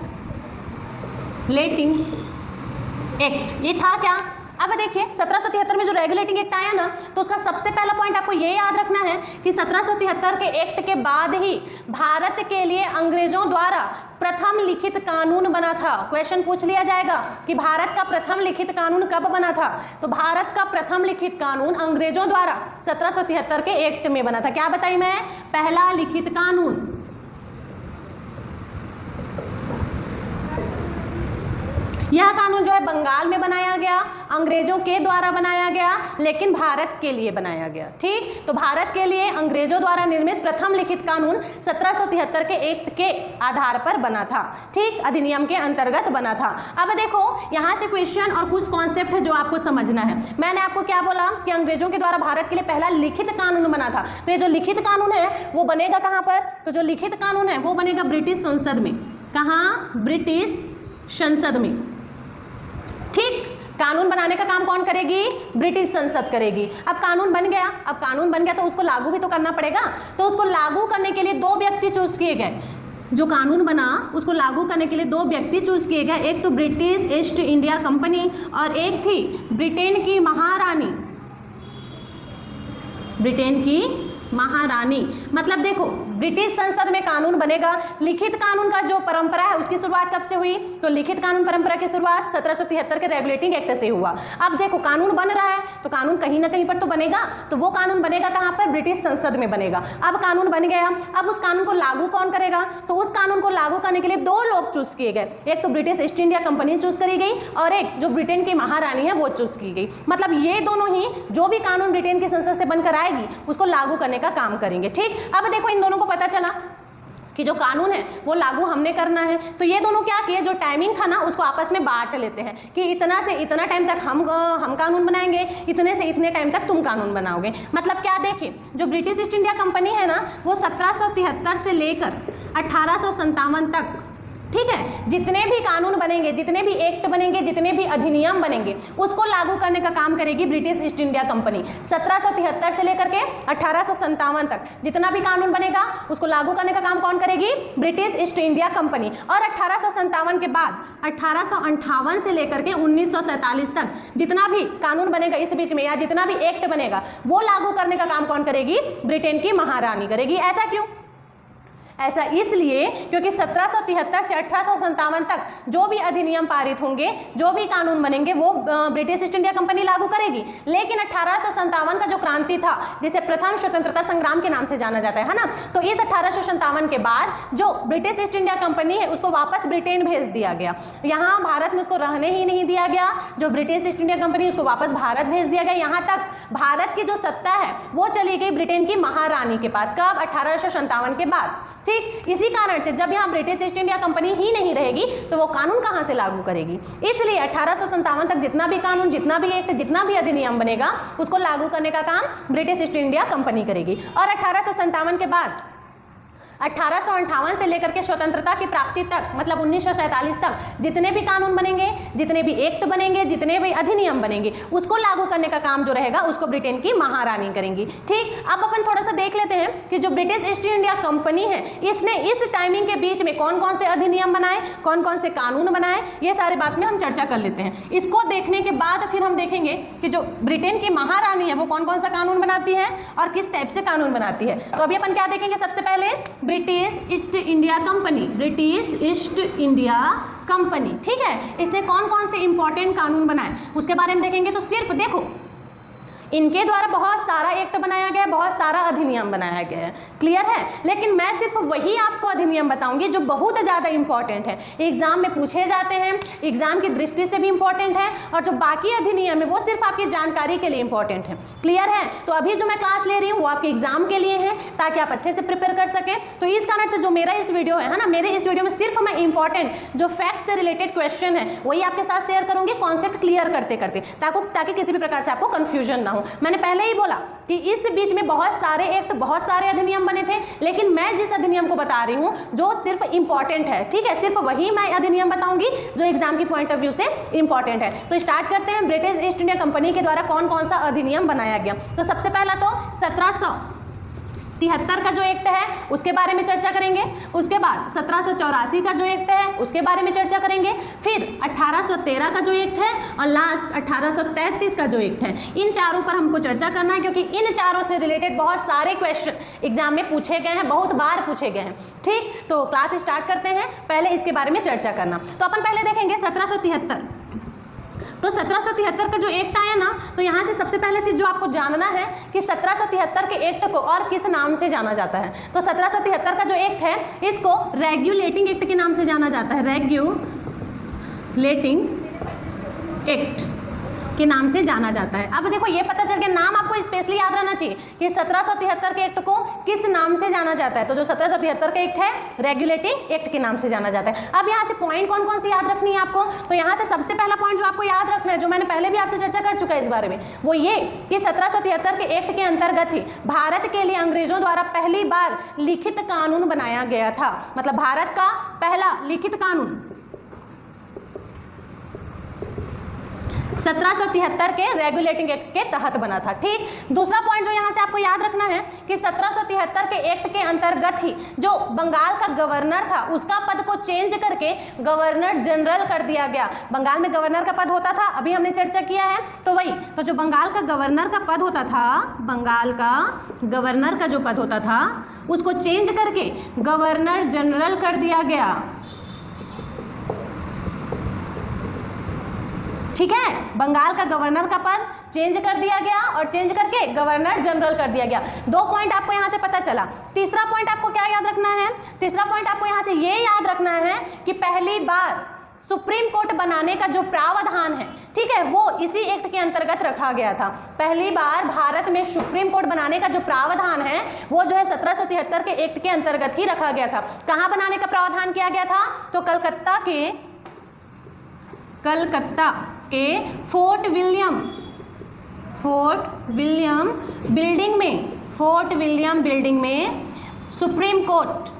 एक्ट ये था क्या? अब देखिए 1773 में जो रेगुलेटिंग एक्ट आया ना, तो उसका सबसे पहला पॉइंट आपको ये याद रखना है कि 1773 के एक्ट के बाद ही भारत के लिए अंग्रेजों द्वारा प्रथम लिखित कानून बना था। क्वेश्चन पूछ लिया जाएगा कि भारत का प्रथम लिखित कानून कब बना था? तो भारत का प्रथम लिखित कानून अंग्रेजों द्वारा 1773 के एक्ट में बना था। क्या बताई मैं? पहला लिखित कानून। यह कानून जो है बंगाल में बनाया गया, अंग्रेजों के द्वारा बनाया गया, लेकिन भारत के लिए बनाया गया। ठीक, तो भारत के लिए अंग्रेजों द्वारा निर्मित प्रथम लिखित कानून 1773 के एक्ट के आधार पर बना था। ठीक, अधिनियम के अंतर्गत बना था। अब देखो यहाँ से क्वेश्चन और कुछ कॉन्सेप्ट है जो आपको समझना है। मैंने आपको क्या बोला कि अंग्रेजों के द्वारा भारत के लिए पहला लिखित कानून बना था। तो ये जो लिखित कानून है वो बनेगा कहाँ पर? तो जो लिखित कानून है वो बनेगा ब्रिटिश संसद में। कहाँ? ब्रिटिश संसद में। ठीक, कानून बनाने का काम कौन करेगी? ब्रिटिश संसद करेगी। अब कानून बन गया, तो उसको लागू भी तो करना पड़ेगा। तो उसको लागू करने के लिए दो व्यक्ति चूज किए गए, जो कानून बना उसको लागू करने के लिए दो व्यक्ति चूज किए गए, एक तो ब्रिटिश ईस्ट इंडिया कंपनी और एक थी ब्रिटेन की महारानी, ब्रिटेन की महारानी। मतलब देखो ब्रिटिश संसद में कानून बनेगा। लिखित कानून का जो परंपरा है उसकी शुरुआत कब से हुई? तो लिखित कानून परंपरा की शुरुआत 1773 के रेगुलेटिंग एक्ट से हुआ। अब देखो कानून बन रहा है तो कानून कहीं ना कहीं पर तो बनेगा, तो वो कानून बनेगा कहाँ पर? ब्रिटिश संसद में बनेगा। अब कानून बन गया, अब उस कानून को लागू कौन करेगा? तो उस कानून को लागू करने के लिए दो लोग चूज किए गए, एक तो British East India company choose करी गई और एक जो ब्रिटेन की महारानी है वो चूज की गई। मतलब ये दोनों ही जो भी कानून ब्रिटेन की संसद से बनकर आएगी उसको लागू करने का काम करेंगे। ठीक, अब देखो इन दोनों को पता चला कि जो कानून है वो लागू हमने करना है, तो ये दोनों क्या किए, जो टाइमिंग था ना उसको आपस में बांट लेते हैं कि इतना से इतना टाइम तक हम कानून बनाएंगे, इतने से इतने टाइम तक तुम कानून बनाओगे। मतलब क्या, देखिए जो ब्रिटिश ईस्ट इंडिया कंपनी है ना वो 1773 से लेकर 1857 तक, ठीक है, जितने भी कानून बनेंगे, जितने भी एक्ट बनेंगे, जितने भी अधिनियम बनेंगे उसको लागू करने का काम करेगी ब्रिटिश ईस्ट इंडिया कंपनी। 1773 से लेकर के 1857 तक जितना भी कानून बनेगा उसको लागू करने का काम कौन करेगी? British East India company. और 1857 के बाद 1858 से लेकर के 1947 तक जितना भी कानून बनेगा इस बीच में या जितना भी एक्ट बनेगा वो लागू करने का काम कौन करेगी? ब्रिटेन की महारानी करेगी। ऐसा क्यों? ऐसा इसलिए क्योंकि 1773 से 1857 तक जो भी अधिनियम पारित होंगे, जो भी कानून बनेंगे वो ब्रिटिश ईस्ट इंडिया कंपनी लागू करेगी। लेकिन 1857 का जो क्रांति था जिसे प्रथम स्वतंत्रता संग्राम के नाम से जाना जाता है ना, तो इस 1857 के बाद जो ब्रिटिश ईस्ट इंडिया कंपनी है उसको वापस ब्रिटेन भेज दिया गया। यहाँ भारत में उसको रहने ही नहीं दिया गया। जो ब्रिटिश ईस्ट इंडिया कंपनी उसको वापस भारत भेज दिया गया। यहाँ तक भारत की जो सत्ता है वो चली गई ब्रिटेन की महारानी के पास। कब? 1857 के बाद। ठीक, इसी कारण से जब यहाँ ब्रिटिश ईस्ट इंडिया कंपनी ही नहीं रहेगी तो वो कानून कहाँ से लागू करेगी? इसलिए 1857 तक जितना भी कानून, जितना भी एक्ट, जितना भी अधिनियम बनेगा उसको लागू करने का काम ब्रिटिश ईस्ट इंडिया कंपनी करेगी। और 1857 के बाद 1858 से लेकर के स्वतंत्रता की प्राप्ति तक, मतलब 1947 तक जितने भी कानून बनेंगे, जितने भी एक्ट बनेंगे, जितने भी अधिनियम बनेंगे उसको लागू करने का काम जो रहेगा उसको ब्रिटेन की महारानी करेंगी। ठीक, अब अपन थोड़ा सा देख लेते हैं कि जो ब्रिटिश ईस्ट इंडिया कंपनी है इसने इस टाइमिंग के बीच में कौन कौन से अधिनियम बनाए, कौन कौन से कानून बनाए, ये सारे बात में हम चर्चा कर लेते हैं। इसको देखने के बाद फिर हम देखेंगे कि जो ब्रिटेन की महारानी है वो कौन कौन सा कानून बनाती है और किस टाइप से कानून बनाती है। तो अभी अपन क्या देखेंगे? सबसे पहले British East India company, British East India company, ठीक है, इसने कौन कौन से इंपॉर्टेंट कानून बनाए उसके बारे में देखेंगे। तो सिर्फ देखो इनके द्वारा बहुत सारा एक्ट बनाया गया है, बहुत सारा अधिनियम बनाया गया है, क्लियर है। लेकिन मैं सिर्फ वही आपको अधिनियम बताऊंगी जो बहुत ज़्यादा इंपॉर्टेंट है, एग्जाम में पूछे जाते हैं, एग्जाम की दृष्टि से भी इंपॉर्टेंट है, और जो बाकी अधिनियम है वो सिर्फ आपकी जानकारी के लिए इंपॉर्टेंट है, क्लियर है। तो अभी जो मैं क्लास ले रही हूँ वो आपके एग्जाम के लिए है ताकि आप अच्छे से प्रिपेयर कर सकें। तो इस कारण से जो मेरा इस वीडियो है ना, मेरे इस वीडियो में सिर्फ मैं इंपॉर्टेंट जो फैक्ट से रिलेटेड क्वेश्चन है वही आपके साथ शेयर करूंगी, कॉन्सेप्ट क्लियर करते करते, ताकि किसी भी प्रकार से आपको कंफ्यूजन ना हो। मैंने पहले ही बोला कि इस बीच में बहुत सारे एक्ट, बहुत सारे अधिनियम बने थे, लेकिन मैं जिस अधिनियम को बता रही हूं जो सिर्फ इंपॉर्टेंट है, ठीक है, सिर्फ वही मैं अधिनियम बताऊंगी जो एग्जाम की पॉइंट ऑफ व्यू से इंपॉर्टेंट है। तो स्टार्ट करते हैं, ब्रिटिश ईस्ट इंडिया कंपनी के द्वारा कौन कौन सा अधिनियम बनाया गया। तो सबसे पहला तो 1773 का जो एक्ट है उसके बारे में चर्चा करेंगे, उसके बाद 1784 का जो एक्ट है उसके बारे में चर्चा करेंगे, फिर 1813 का जो एक्ट है और लास्ट 1833 का जो एक्ट है। इन चारों पर हमको चर्चा करना है क्योंकि इन चारों से रिलेटेड बहुत सारे क्वेश्चन एग्जाम में पूछे गए हैं, बहुत बार पूछे गए हैं। ठीक, तो क्लास स्टार्ट करते हैं, पहले इसके बारे में चर्चा करना। तो अपन पहले देखेंगे 1773। तो 1773 का जो एक्ट आया ना, तो यहाँ से सबसे पहले चीज़ जो आपको जानना है कि 1773 के एक्ट को और किस नाम से जाना जाता है। तो 1773 का जो एक्ट है इसको रेगुलेटिंग एक्ट के नाम से जाना जाता है, रेगुलेटिंग एक्ट के नाम से जाना जाता है। अब देखो ये पता चल गया, नाम आपको स्पेशली याद रहना चाहिए कि 1773 के एक्ट को किस नाम से जाना जाता है। तो जो 1773 का एक्ट है रेगुलेटिंग एक्ट के नाम से जाना जाता है। अब यहाँ से पॉइंट कौन कौन सी याद रखनी है आपको, तो यहाँ से सबसे पहला पॉइंट जो आपको याद रखना है, जो मैंने पहले भी आपसे चर्चा कर चुका है इस बारे में, वो ये कि 1773 के एक्ट के अंतर्गत ही भारत के लिए अंग्रेजों द्वारा पहली बार लिखित कानून बनाया गया था। मतलब भारत का पहला लिखित कानून 1773 के रेगुलेटिंग एक्ट के तहत बना था। ठीक, दूसरा पॉइंट जो यहाँ से आपको याद रखना है कि 1773 के एक्ट के अंतर्गत ही जो बंगाल का गवर्नर था उसका पद को चेंज करके गवर्नर जनरल कर दिया गया। बंगाल में गवर्नर का पद होता था, अभी हमने चर्चा किया है, तो वही तो जो बंगाल का गवर्नर का पद होता था, बंगाल का गवर्नर का जो पद होता था उसको चेंज करके गवर्नर जनरल कर दिया गया। ठीक है, बंगाल का गवर्नर का पद चेंज कर दिया गया और चेंज करके गवर्नर जनरल कर दिया गया। 2 पॉइंट आपको यहाँ से पता चला। तीसरा पॉइंट आपको क्या याद रखना है? तीसरा पॉइंट आपको यहाँ से ये याद रखना है कि पहली बार सुप्रीम कोर्ट बनाने का जो प्रावधान है, ठीक है, वो इसी एक्ट के अंतर्गत रखा गया था। पहली बार भारत में सुप्रीम कोर्ट बनाने का जो प्रावधान है वो जो है 1773 के एक्ट के अंतर्गत ही रखा गया था। कहाँ बनाने का प्रावधान किया गया था? तो कलकत्ता के फोर्ट विलियम बिल्डिंग में सुप्रीम कोर्ट,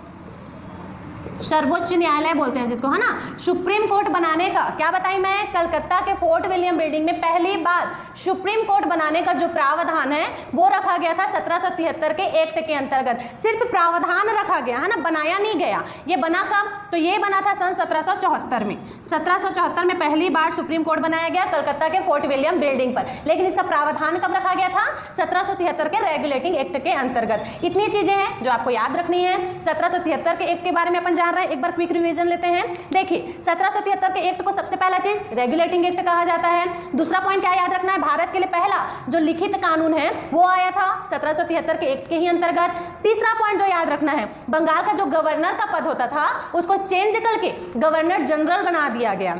सर्वोच्च न्यायालय बोलते हैं जिसको, है ना, सुप्रीम कोर्ट बनाने का, क्या बताई मैं, कलकत्ता के फोर्ट विलियम बिल्डिंग में पहली बार सुप्रीम कोर्ट बनाने का जो प्रावधान है वो रखा गया था 1773 के एक्ट के अंतर्गत। सिर्फ प्रावधान रखा गया, है ना, बनाया नहीं गया। ये बना कब? तो ये बना था सन 1774 में। 1774 में पहली बार सुप्रीम कोर्ट बनाया गया कलकत्ता के फोर्ट विलियम बिल्डिंग पर, लेकिन इसका प्रावधान कब रखा गया था? 1773 के रेगुलेटिंग एक्ट के अंतर्गत। इतनी चीजें हैं जो आपको याद रखनी है। 1773 के एक्ट के बारे में अपन जान रहे हैं, एक बार क्विक रिवीजन लेते हैं। देखिए, 1773 के एक्ट को सबसे पहला चीज रेगुलेटिंग एक्ट कहा जाता है। दूसरा पॉइंट क्या याद रखना है? भारत के लिए पहला जो लिखित कानून है वो आया था 1773 के एक्ट के ही अंतर्गत। तीसरा पॉइंट जो याद रखना है, बंगाल का जो गवर्नर का पद होता था उसको चेंज करके गवर्नर जनरल बना दिया गया।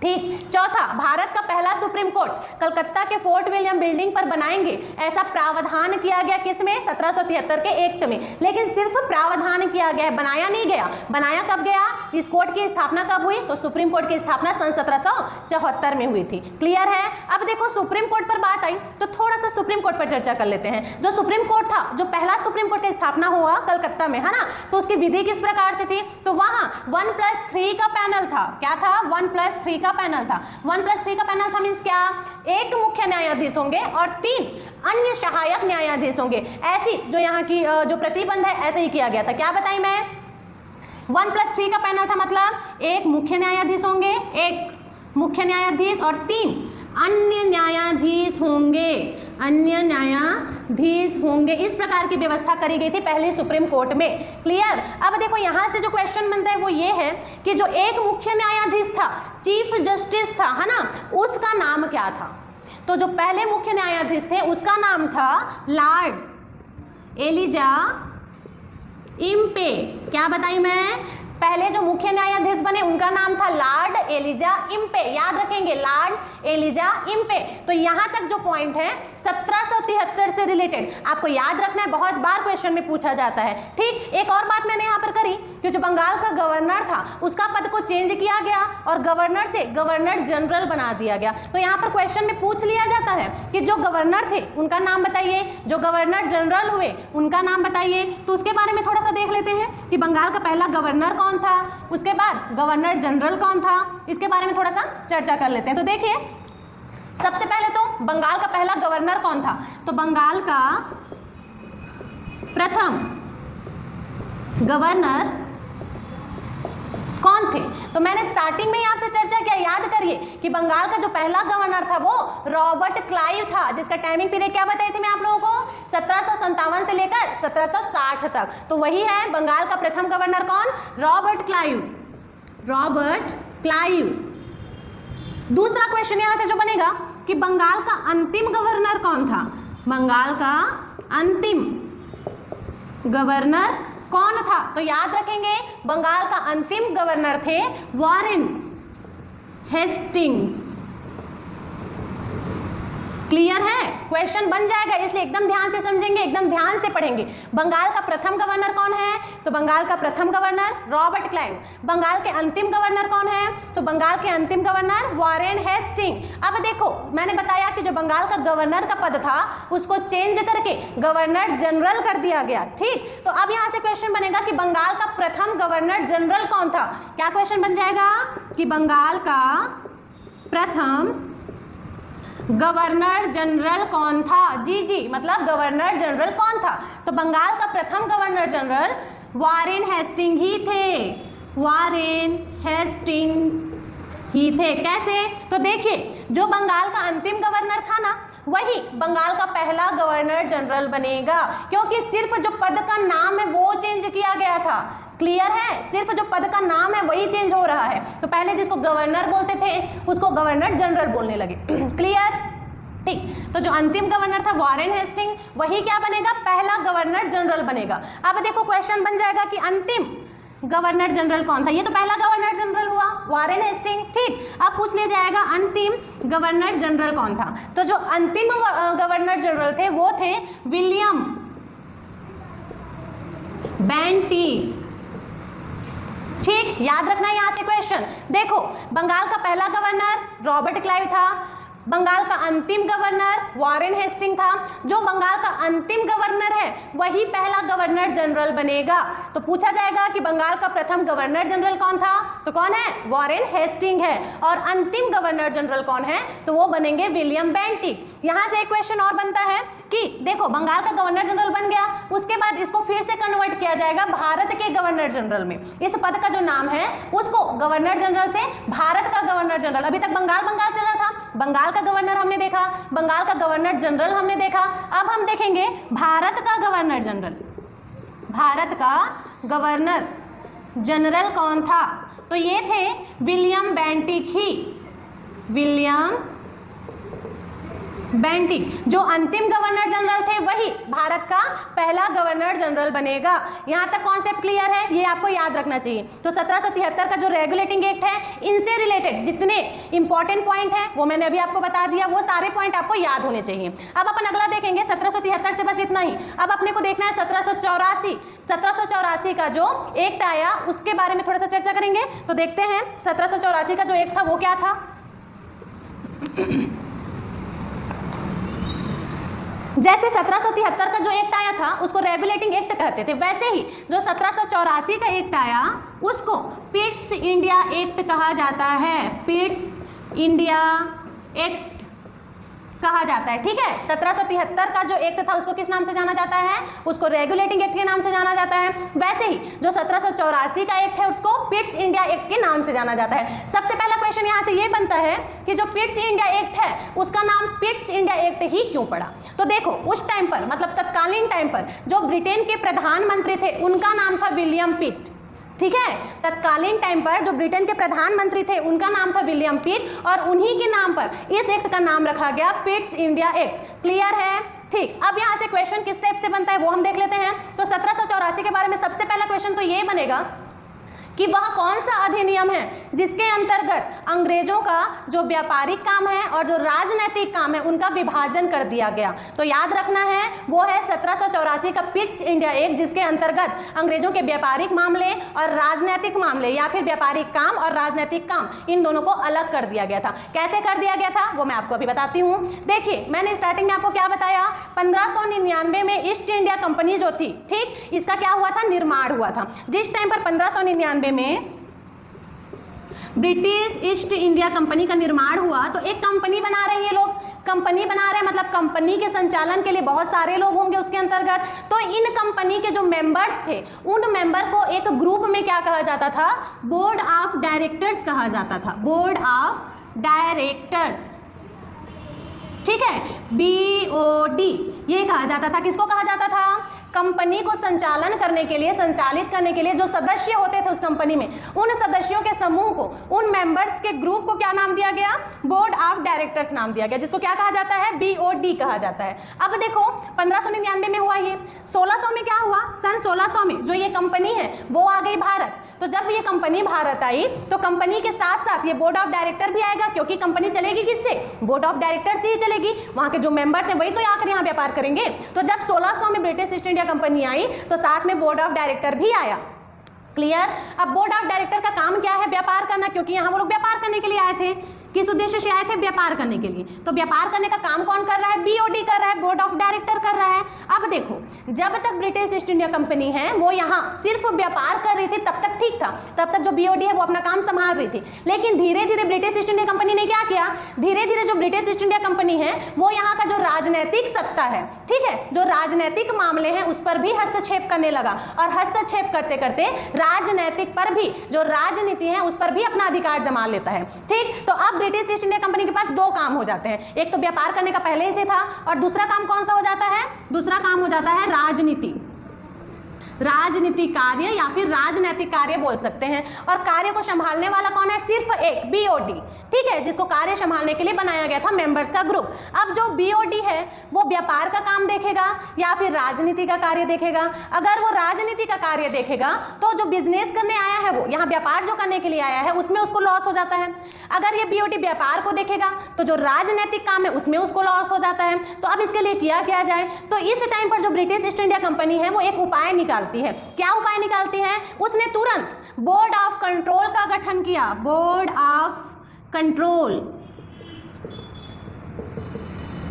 ठीक, चौथा, भारत का पहला सुप्रीम कोर्ट कलकत्ता के फोर्ट विलियम बिल्डिंग पर बनाएंगे, ऐसा प्रावधान किया गया किसमें? 1773 के एक्ट में। लेकिन सिर्फ प्रावधान किया गया, बनाया नहीं गया। बनाया कब गया? इस कोर्ट की स्थापना कब हुई? तो सुप्रीम कोर्ट की स्थापना सन 1774 में हुई थी। क्लियर है? अब देखो, सुप्रीम कोर्ट पर बात आई तो थोड़ा सा सुप्रीम कोर्ट पर चर्चा कर लेते हैं। जो सुप्रीम कोर्ट था, जो पहला सुप्रीम कोर्ट की स्थापना हुआ कलकत्ता में, है ना, तो उसकी विधि किस प्रकार से थी? तो वहां 1+3 का पैनल था। क्या था? 1+3 का पैनल था। 1+3 का पैनल था मींस क्या? एक मुख्य न्यायाधीश होंगे और 3 अन्य सहायक न्यायाधीश होंगे। ऐसी जो यहाँ की जो प्रतिबंध है ऐसे ही किया गया था। क्या बताई मैं? 1+3 का पैनल था, मतलब एक मुख्य न्यायाधीश होंगे, एक मुख्य न्यायाधीश और 3 अन्य न्यायाधीश होंगे। इस प्रकार की व्यवस्था करी गई थी पहले सुप्रीम कोर्ट में। क्लियर? अब देखो, यहां से जो क्वेश्चन बनता है वो ये है कि जो एक मुख्य न्यायाधीश था, चीफ जस्टिस था, है ना, उसका नाम क्या था? तो जो पहले मुख्य न्यायाधीश थे उसका नाम था लॉर्ड एलिजा इम्पे। क्या बताई मैं? पहले जो मुख्य न्यायाधीश बने उनका नाम था लॉर्ड एलिजा इम्पे। याद रखेंगे, लॉर्ड एलिजा इम्पे। तो यहां तक जो पॉइंट है 1773 से रिलेटेड आपको याद रखना है, बहुत बार क्वेश्चन में पूछा जाता है। ठीक, एक और बात मैंने यहाँ पर करी कि जो बंगाल का गवर्नर था उसका पद को चेंज किया गया और गवर्नर से गवर्नर जनरल बना दिया गया। तो यहाँ पर क्वेश्चन में पूछ लिया जाता है कि जो गवर्नर थे उनका नाम बताइए, जो गवर्नर जनरल हुए उनका नाम बताइए। तो उसके बारे में थोड़ा सा देख लेते हैं कि बंगाल का पहला गवर्नर कौन था, उसके बाद गवर्नर जनरल कौन था, इसके बारे में थोड़ा सा चर्चा कर लेते हैं। तो देखिए, सबसे पहले तो बंगाल का पहला गवर्नर कौन था? तो बंगाल का प्रथम गवर्नर कौन थे? तो मैंने स्टार्टिंग में ही आपसे चर्चा किया, याद करिए कि बंगाल का जो पहला गवर्नर था वो रॉबर्ट क्लाइव था, जिसका टाइमिंग पीरियड क्या बताई थी मैं आप लोगों को? 1757 से लेकर 1760 तक। तो वही है बंगाल का प्रथम गवर्नर कौन? Robert Clive. दूसरा क्वेश्चन यहां से जो बनेगा कि बंगाल का अंतिम गवर्नर कौन था? बंगाल का अंतिम गवर्नर कौन था? तो याद रखेंगे, बंगाल का अंतिम गवर्नर थे वॉरेन हेस्टिंग्स। क्लियर है? क्वेश्चन बन जाएगा, इसलिए एकदम ध्यान से समझेंगे, एकदम ध्यान से पढ़ेंगे। बंगाल का प्रथम गवर्नर कौन है? तो बंगाल का प्रथम गवर्नर रॉबर्ट क्लाइव। बंगाल के अंतिम गवर्नर कौन है? तो बंगाल के अंतिम गवर्नर वॉरेन हेस्टिंग। अब देखो, मैंने बताया कि जो बंगाल का गवर्नर का पद था उसको चेंज करके गवर्नर जनरल कर दिया गया। ठीक, तो अब यहां से क्वेश्चन बनेगा कि बंगाल का प्रथम गवर्नर जनरल कौन था? क्या क्वेश्चन बन जाएगा कि बंगाल का प्रथम गवर्नर जनरल कौन था? जी जी, मतलब गवर्नर जनरल कौन था? तो बंगाल का प्रथम गवर्नर जनरल वारेन हेस्टिंग ही थे, वारेन हेस्टिंग्स ही थे। कैसे? तो देखिए, जो बंगाल का अंतिम गवर्नर था ना, वही बंगाल का पहला गवर्नर जनरल बनेगा, क्योंकि सिर्फ जो पद का नाम है वो चेंज किया गया था। क्लियर है? सिर्फ जो पद का नाम है वही चेंज हो रहा है। तो पहले जिसको गवर्नर बोलते थे उसको गवर्नर जनरल बोलने लगे। क्लियर? ठीक। तो जो अंतिम गवर्नर था वारेन हेस्टिंग, वही क्या बनेगा? पहला गवर्नर जनरल बनेगा। अब देखो क्वेश्चन बन जाएगा कि अंतिम गवर्नर जनरल कौन था? ये तो पहला गवर्नर जनरल हुआ, वारेन हेस्टिंग। ठीक। अब पूछ लिया जाएगा अंतिम गवर्नर जनरल कौन था? तो जो अंतिम गवर्नर जनरल थे वो थे विलियम बेंटिक। ठीक, याद रखना यहां से क्वेश्चन। देखो, बंगाल का पहला गवर्नर रॉबर्ट क्लाइव था, बंगाल का अंतिम गवर्नर वारेन हेस्टिंग था। जो बंगाल का अंतिम गवर्नर है वही पहला गवर्नर जनरल बनेगा। तो पूछा जाएगा कि बंगाल का प्रथम गवर्नर जनरल कौन था? तो कौन है? वारेन हेस्टिंग है। और अंतिम गवर्नर जनरल कौन है? तो वो बनेंगे विलियम बेंटिक। यहां से एक क्वेश्चन और बनता है कि देखो, बंगाल का गवर्नर जनरल बन गया, उसके बाद इसको फिर से कन्वर्ट किया जाएगा भारत के गवर्नर जनरल में। इस पद का जो नाम है उसको गवर्नर जनरल से भारत का गवर्नर जनरल, अभी तक बंगाल चल रहा था, बंगाल का गवर्नर हमने देखा, बंगाल का गवर्नर जनरल हमने देखा, अब हम देखेंगे भारत का गवर्नर जनरल। भारत का गवर्नर जनरल कौन था? तो ये थे विलियम बेंटिक ही, विलियम बेंटिक। जो अंतिम गवर्नर जनरल थे वही भारत का पहला गवर्नर जनरल बनेगा। यहां तक कॉन्सेप्ट क्लियर है? ये आपको याद रखना चाहिए। तो 1773 का जो रेगुलेटिंग एक्ट है, इनसे रिलेटेड जितने इंपॉर्टेंट पॉइंट हैं वो मैंने अभी आपको बता दिया, वो सारे पॉइंट आपको याद होने चाहिए। अब अपन अगला देखेंगे 1773 से बस इतना ही। अब अपने को देखना है 1784 का जो एक्ट आया उसके बारे में थोड़ा सा चर्चा करेंगे। तो देखते हैं 1784 का जो एक्ट था वो क्या था। जैसे 1773 का जो एक्ट आया था उसको रेगुलेटिंग एक्ट कहते थे, वैसे ही जो 1784 का एक्ट आया उसको पिट्स इंडिया एक्ट कहा जाता है, पिट्स इंडिया एक्ट कहा जाता है। ठीक है, 1773 का जो एक्ट था उसको किस नाम से जाना जाता है? उसको रेगुलेटिंग एक्ट के नाम से जाना जाता है। वैसे ही जो 1784 का एक्ट है उसको पिट्स इंडिया एक्ट के नाम से जाना जाता है। सबसे पहला क्वेश्चन यहाँ से ये बनता है कि जो पिट्स इंडिया एक्ट है उसका नाम पिट्स इंडिया एक्ट ही क्यों पड़ा? तो देखो, उस टाइम पर मतलब तत्कालीन टाइम पर जो ब्रिटेन के प्रधानमंत्री थे उनका नाम था विलियम पिट। ठीक है, तत्कालीन टाइम पर जो ब्रिटेन के प्रधानमंत्री थे उनका नाम था विलियम पिट और उन्हीं के नाम पर इस एक्ट का नाम रखा गया पिट्स इंडिया एक्ट। क्लियर है? ठीक। अब यहाँ से क्वेश्चन किस टाइप से बनता है वो हम देख लेते हैं। तो 1784 के बारे में सबसे पहला क्वेश्चन तो ये बनेगा कि वह कौन सा अधिनियम है जिसके अंतर्गत अंग्रेजों का जो व्यापारिक काम है और जो राजनीतिक काम है उनका विभाजन कर दिया गया। तो याद रखना है वो है 1784 का पिट्स इंडिया एक्ट, जिसके अंतर्गत अंग्रेजों के व्यापारिक मामले और राजनीतिक मामले या फिर व्यापारिक काम और राजनीतिक काम इन दोनों को अलग कर दिया गया था। कैसे कर दिया गया था वो मैं आपको अभी बताती हूँ। देखिए, मैंने स्टार्टिंग में आपको क्या बताया, 1599 में ईस्ट इंडिया कंपनी जो थी, ठीक, इसका क्या हुआ था? निर्माण हुआ था। जिस टाइम पर 1599 में ब्रिटिश ईस्ट इंडिया कंपनी का निर्माण हुआ तो एक कंपनी बना रहे हैं ये लोग, कंपनी बना रहे हैं मतलब कंपनी के संचालन के लिए बहुत सारे लोग होंगे उसके अंतर्गत। तो इन कंपनी के जो मेंबर्स थे उन मेंबर को एक ग्रुप में क्या कहा जाता था? बोर्ड ऑफ डायरेक्टर्स कहा जाता था, बोर्ड ऑफ डायरेक्टर्स। ठीक है, BOD ये कहा जाता था। किसको कहा जाता था? कंपनी को संचालन करने के लिए, संचालित करने के लिए जो सदस्य होते थे उस कंपनी में, उन सदस्यों के समूह को, उन मेंबर्स के ग्रुप को क्या नाम दिया गया? बोर्ड ऑफ डायरेक्टर्स नाम दिया गया, जिसको क्या कहा जाता है? BOD कहा जाता है। अब देखो 1599 में हुआ ये, 1600 में क्या हुआ? सन 1600 में जो ये कंपनी है वो आ गई भारत। तो जब ये कंपनी भारत आई तो कंपनी के साथ साथ ये बोर्ड ऑफ डायरेक्टर भी आएगा, क्योंकि कंपनी चलेगी किससे? बोर्ड ऑफ डायरेक्टर से ही चलेगी। वहां के जो मेंबर्स हैं वही तो आकर यहाँ व्यापार करेंगे। तो जब 1600 में ब्रिटिश ईस्ट इंडिया कंपनी आई तो साथ में बोर्ड ऑफ डायरेक्टर भी आया। क्लियर? अब बोर्ड ऑफ डायरेक्टर का काम क्या है? व्यापार करना, क्योंकि यहाँ वो लोग व्यापार करने के लिए आए थे। किस उद्देश्य से आए थे? व्यापार करने के लिए। तो व्यापार करने का काम कौन कर रहा है? बीओडी कर रहा है, बोर्ड ऑफ डायरेक्टर कर रहा है। अब देखो, जब तक ब्रिटिश ईस्ट इंडिया कंपनी है वो यहाँ सिर्फ व्यापार कर रही थी तब तक ठीक था, तब तक जो बीओडी है वो अपना काम संभाल रही थी। लेकिन धीरे धीरे ब्रिटिश ईस्ट इंडिया कंपनी ने क्या किया? धीरे धीरे जो ब्रिटिश ईस्ट इंडिया कंपनी है वो यहाँ का जो राजनीतिक सत्ता है, ठीक है, जो राजनीतिक मामले हैं उस पर भी हस्तक्षेप करने लगा, और हस्तक्षेप करते करते राजनीतिक पर भी, जो राजनीति है उस पर भी अपना अधिकार जमा लेता है। ठीक, तो अब ब्रिटिश ईस्ट इंडिया कंपनी के पास दो काम हो जाते हैं, एक तो व्यापार करने का पहले ही से था, और दूसरा काम कौन सा हो जाता है? दूसरा काम हो जाता है राजनीति, राजनीतिक कार्य या फिर राजनैतिक कार्य बोल सकते हैं। और कार्य को संभालने वाला कौन है? सिर्फ एक, बीओडी, ठीक है, जिसको कार्य संभालने के लिए बनाया गया था मेंबर्स का ग्रुप। अब जो बीओडी है वो व्यापार का काम देखेगा या फिर राजनीति का कार्य देखेगा? अगर वो राजनीति का कार्य देखेगा तो जो बिजनेस करने आया है वो यहाँ व्यापार जो करने के लिए आया है उसमें उसको लॉस हो जाता है। अगर ये बीओडी व्यापार को देखेगा तो जो राजनीतिक काम है उसमें उसको लॉस हो जाता है। तो अब इसके लिए किया जाए? तो इस टाइम पर जो ब्रिटिश ईस्ट इंडिया कंपनी है वो एक उपाय निकालती है। क्या उपाय निकालती है? उसने तुरंत बोर्ड ऑफ कंट्रोल का गठन किया, बोर्ड ऑफ कंट्रोल,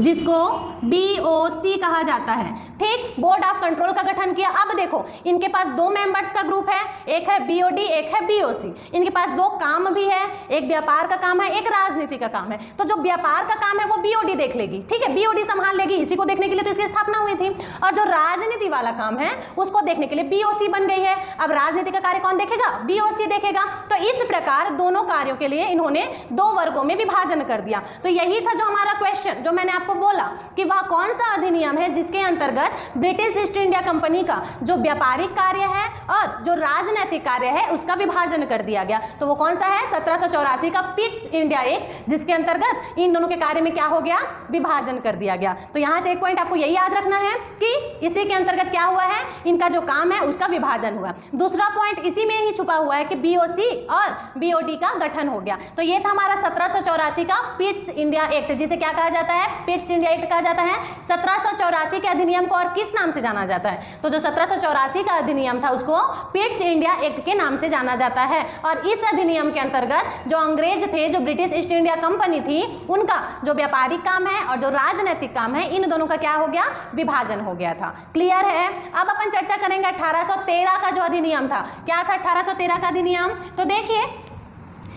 जिसको बीओसी कहा जाता है। ठीक, बोर्ड ऑफ कंट्रोल का गठन किया। अब देखो, इनके पास दो मेंबर्स का ग्रुप है, एक है बीओडी, एक है बीओसी। इनके पास दो काम भी है, एक व्यापार का काम है, एक राजनीति का काम है। तो जो व्यापार का काम है वो बीओडी देख लेगी, ठीक है, बीओडी संभाल लेगी, इसी को देखने के लिए तो इसकी स्थापना हुई थी। और जो राजनीति वाला काम है उसको देखने के लिए बीओसी बन गई है। अब राजनीति का कार्य कौन देखेगा? बीओसी देखेगा। तो इस प्रकार दोनों कार्यों के लिए इन्होंने दो वर्गों में विभाजन कर दिया। तो यही था जो हमारा क्वेश्चन, जो मैंने आपको बोला कि वह कौन सा अधिनियम है जिसके अंतर्गत ब्रिटिश ईस्ट इंडिया कंपनी का जो व्यापारिक कार्य है और जो राजनीतिक कार्य है उसका विभाजन कर दिया गया। तो वो कौन सा है? 1784 का पिट्स इंडिया एक्ट, जिसके अंतर्गत इन दोनों के कार्य में क्या हो गया? विभाजन कर दिया गया। तो यहां से एक पॉइंट आपको यही याद रखना है कि इसी के अंतर्गत क्या हुआ है? इनका जो काम है उसका विभाजन हुआ। दूसरा पॉइंट इसी में ही छुपा हुआ है कि बीओसी और बीओडी का गठन हो गया। तो ये था हमारा 1784 का पिट्स इंडिया एक्ट, जिसे क्या कहा जाता है? पिट्स इंडिया एक्ट कहा जाता है। 1784 के अधिनियम को और किस नाम से जाना जाता है? तो जो 1784 का अधिनियम था उसको पिट्स इंडिया एक्ट के नाम से जाना जाता है। और इस अधिनियम के अंतर्गत जो अंग्रेज थे, जो ब्रिटिश ईस्ट इंडिया कंपनी थी, उनका जो व्यापारिक काम है और जो राजनीतिक काम है, इन दोनों का क्या हो गया? विभाजन हो गया था। क्लियर है? अब अपन चर्चा करेंगे 1813 का जो अधिनियम था। क्या था 1813 का अधिनियम? तो देखिए,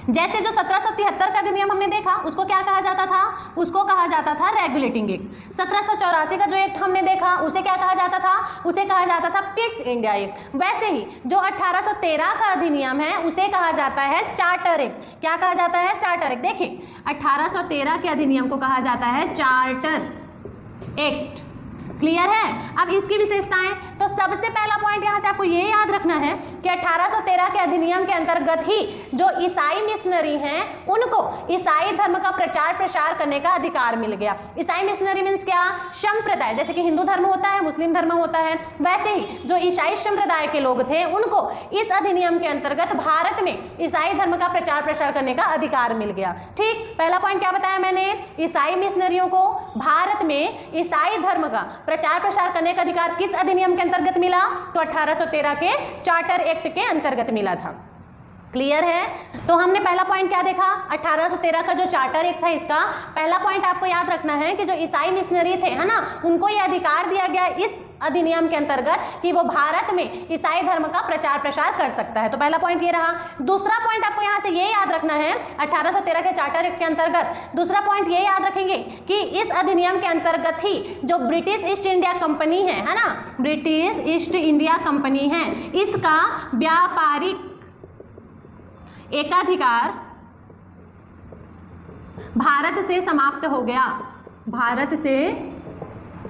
जैसे जो 1773 का अधिनियम हमने देखा उसको क्या कहा जाता था? उसको कहा जाता था रेगुलेटिंग एक्ट। 1784 का जो एक्ट हमने देखा उसे क्या कहा जाता था? उसे कहा जाता था पिट्स इंडिया एक्ट। वैसे ही जो 1813 का अधिनियम है उसे कहा जाता है चार्टर एक्ट। क्या कहा जाता है? Charter act. देखिए, 1813 के अधिनियम को कहा जाता है चार्टर एक्ट। क्लियर है? अब इसकी विशेषताएं, तो सबसे पहला पॉइंट यहां से आपको ये याद रखना है कि 1813 के अधिनियम के अंतर्गत ही जो ईसाई मिशनरी हैं उनको ईसाई धर्म का प्रचार प्रसार करने का अधिकार मिल गया। ईसाई मिशनरी मीन्स क्या? संप्रदाय, जैसे कि हिंदू धर्म होता है, मुस्लिम धर्म होता है, वैसे ही जो ईसाई संप्रदाय के लोग थे उनको इस अधिनियम के अंतर्गत भारत में ईसाई धर्म का प्रचार प्रसार करने का अधिकार मिल गया। ठीक, पहला पॉइंट क्या बताया मैंने? ईसाई मिशनरियों को भारत में ईसाई धर्म का प्रचार प्रसार करने का अधिकार किस अधिनियम के अंतर्गत मिला? तो 1813 के चार्टर एक्ट के अंतर्गत मिला था। क्लियर है? तो हमने पहला पॉइंट क्या देखा? 1813 का जो चार्टर एक्ट था, इसका पहला पॉइंट आपको याद रखना है कि जो ईसाई मिशनरी थे, है ना, उनको ये अधिकार दिया गया इस अधिनियम के अंतर्गत कि वो भारत में ईसाई धर्म का प्रचार प्रसार कर सकता है। तो पहला पॉइंट ये रहा। दूसरा पॉइंट आपको यहाँ से ये याद रखना है, 1813 के चार्टर एक्ट के अंतर्गत दूसरा पॉइंट ये याद रखेंगे कि इस अधिनियम के अंतर्गत ही जो ब्रिटिश ईस्ट इंडिया कंपनी है ना, ब्रिटिश ईस्ट इंडिया कंपनी है, इसका व्यापारिक एकाधिकार भारत से समाप्त हो गया। भारत से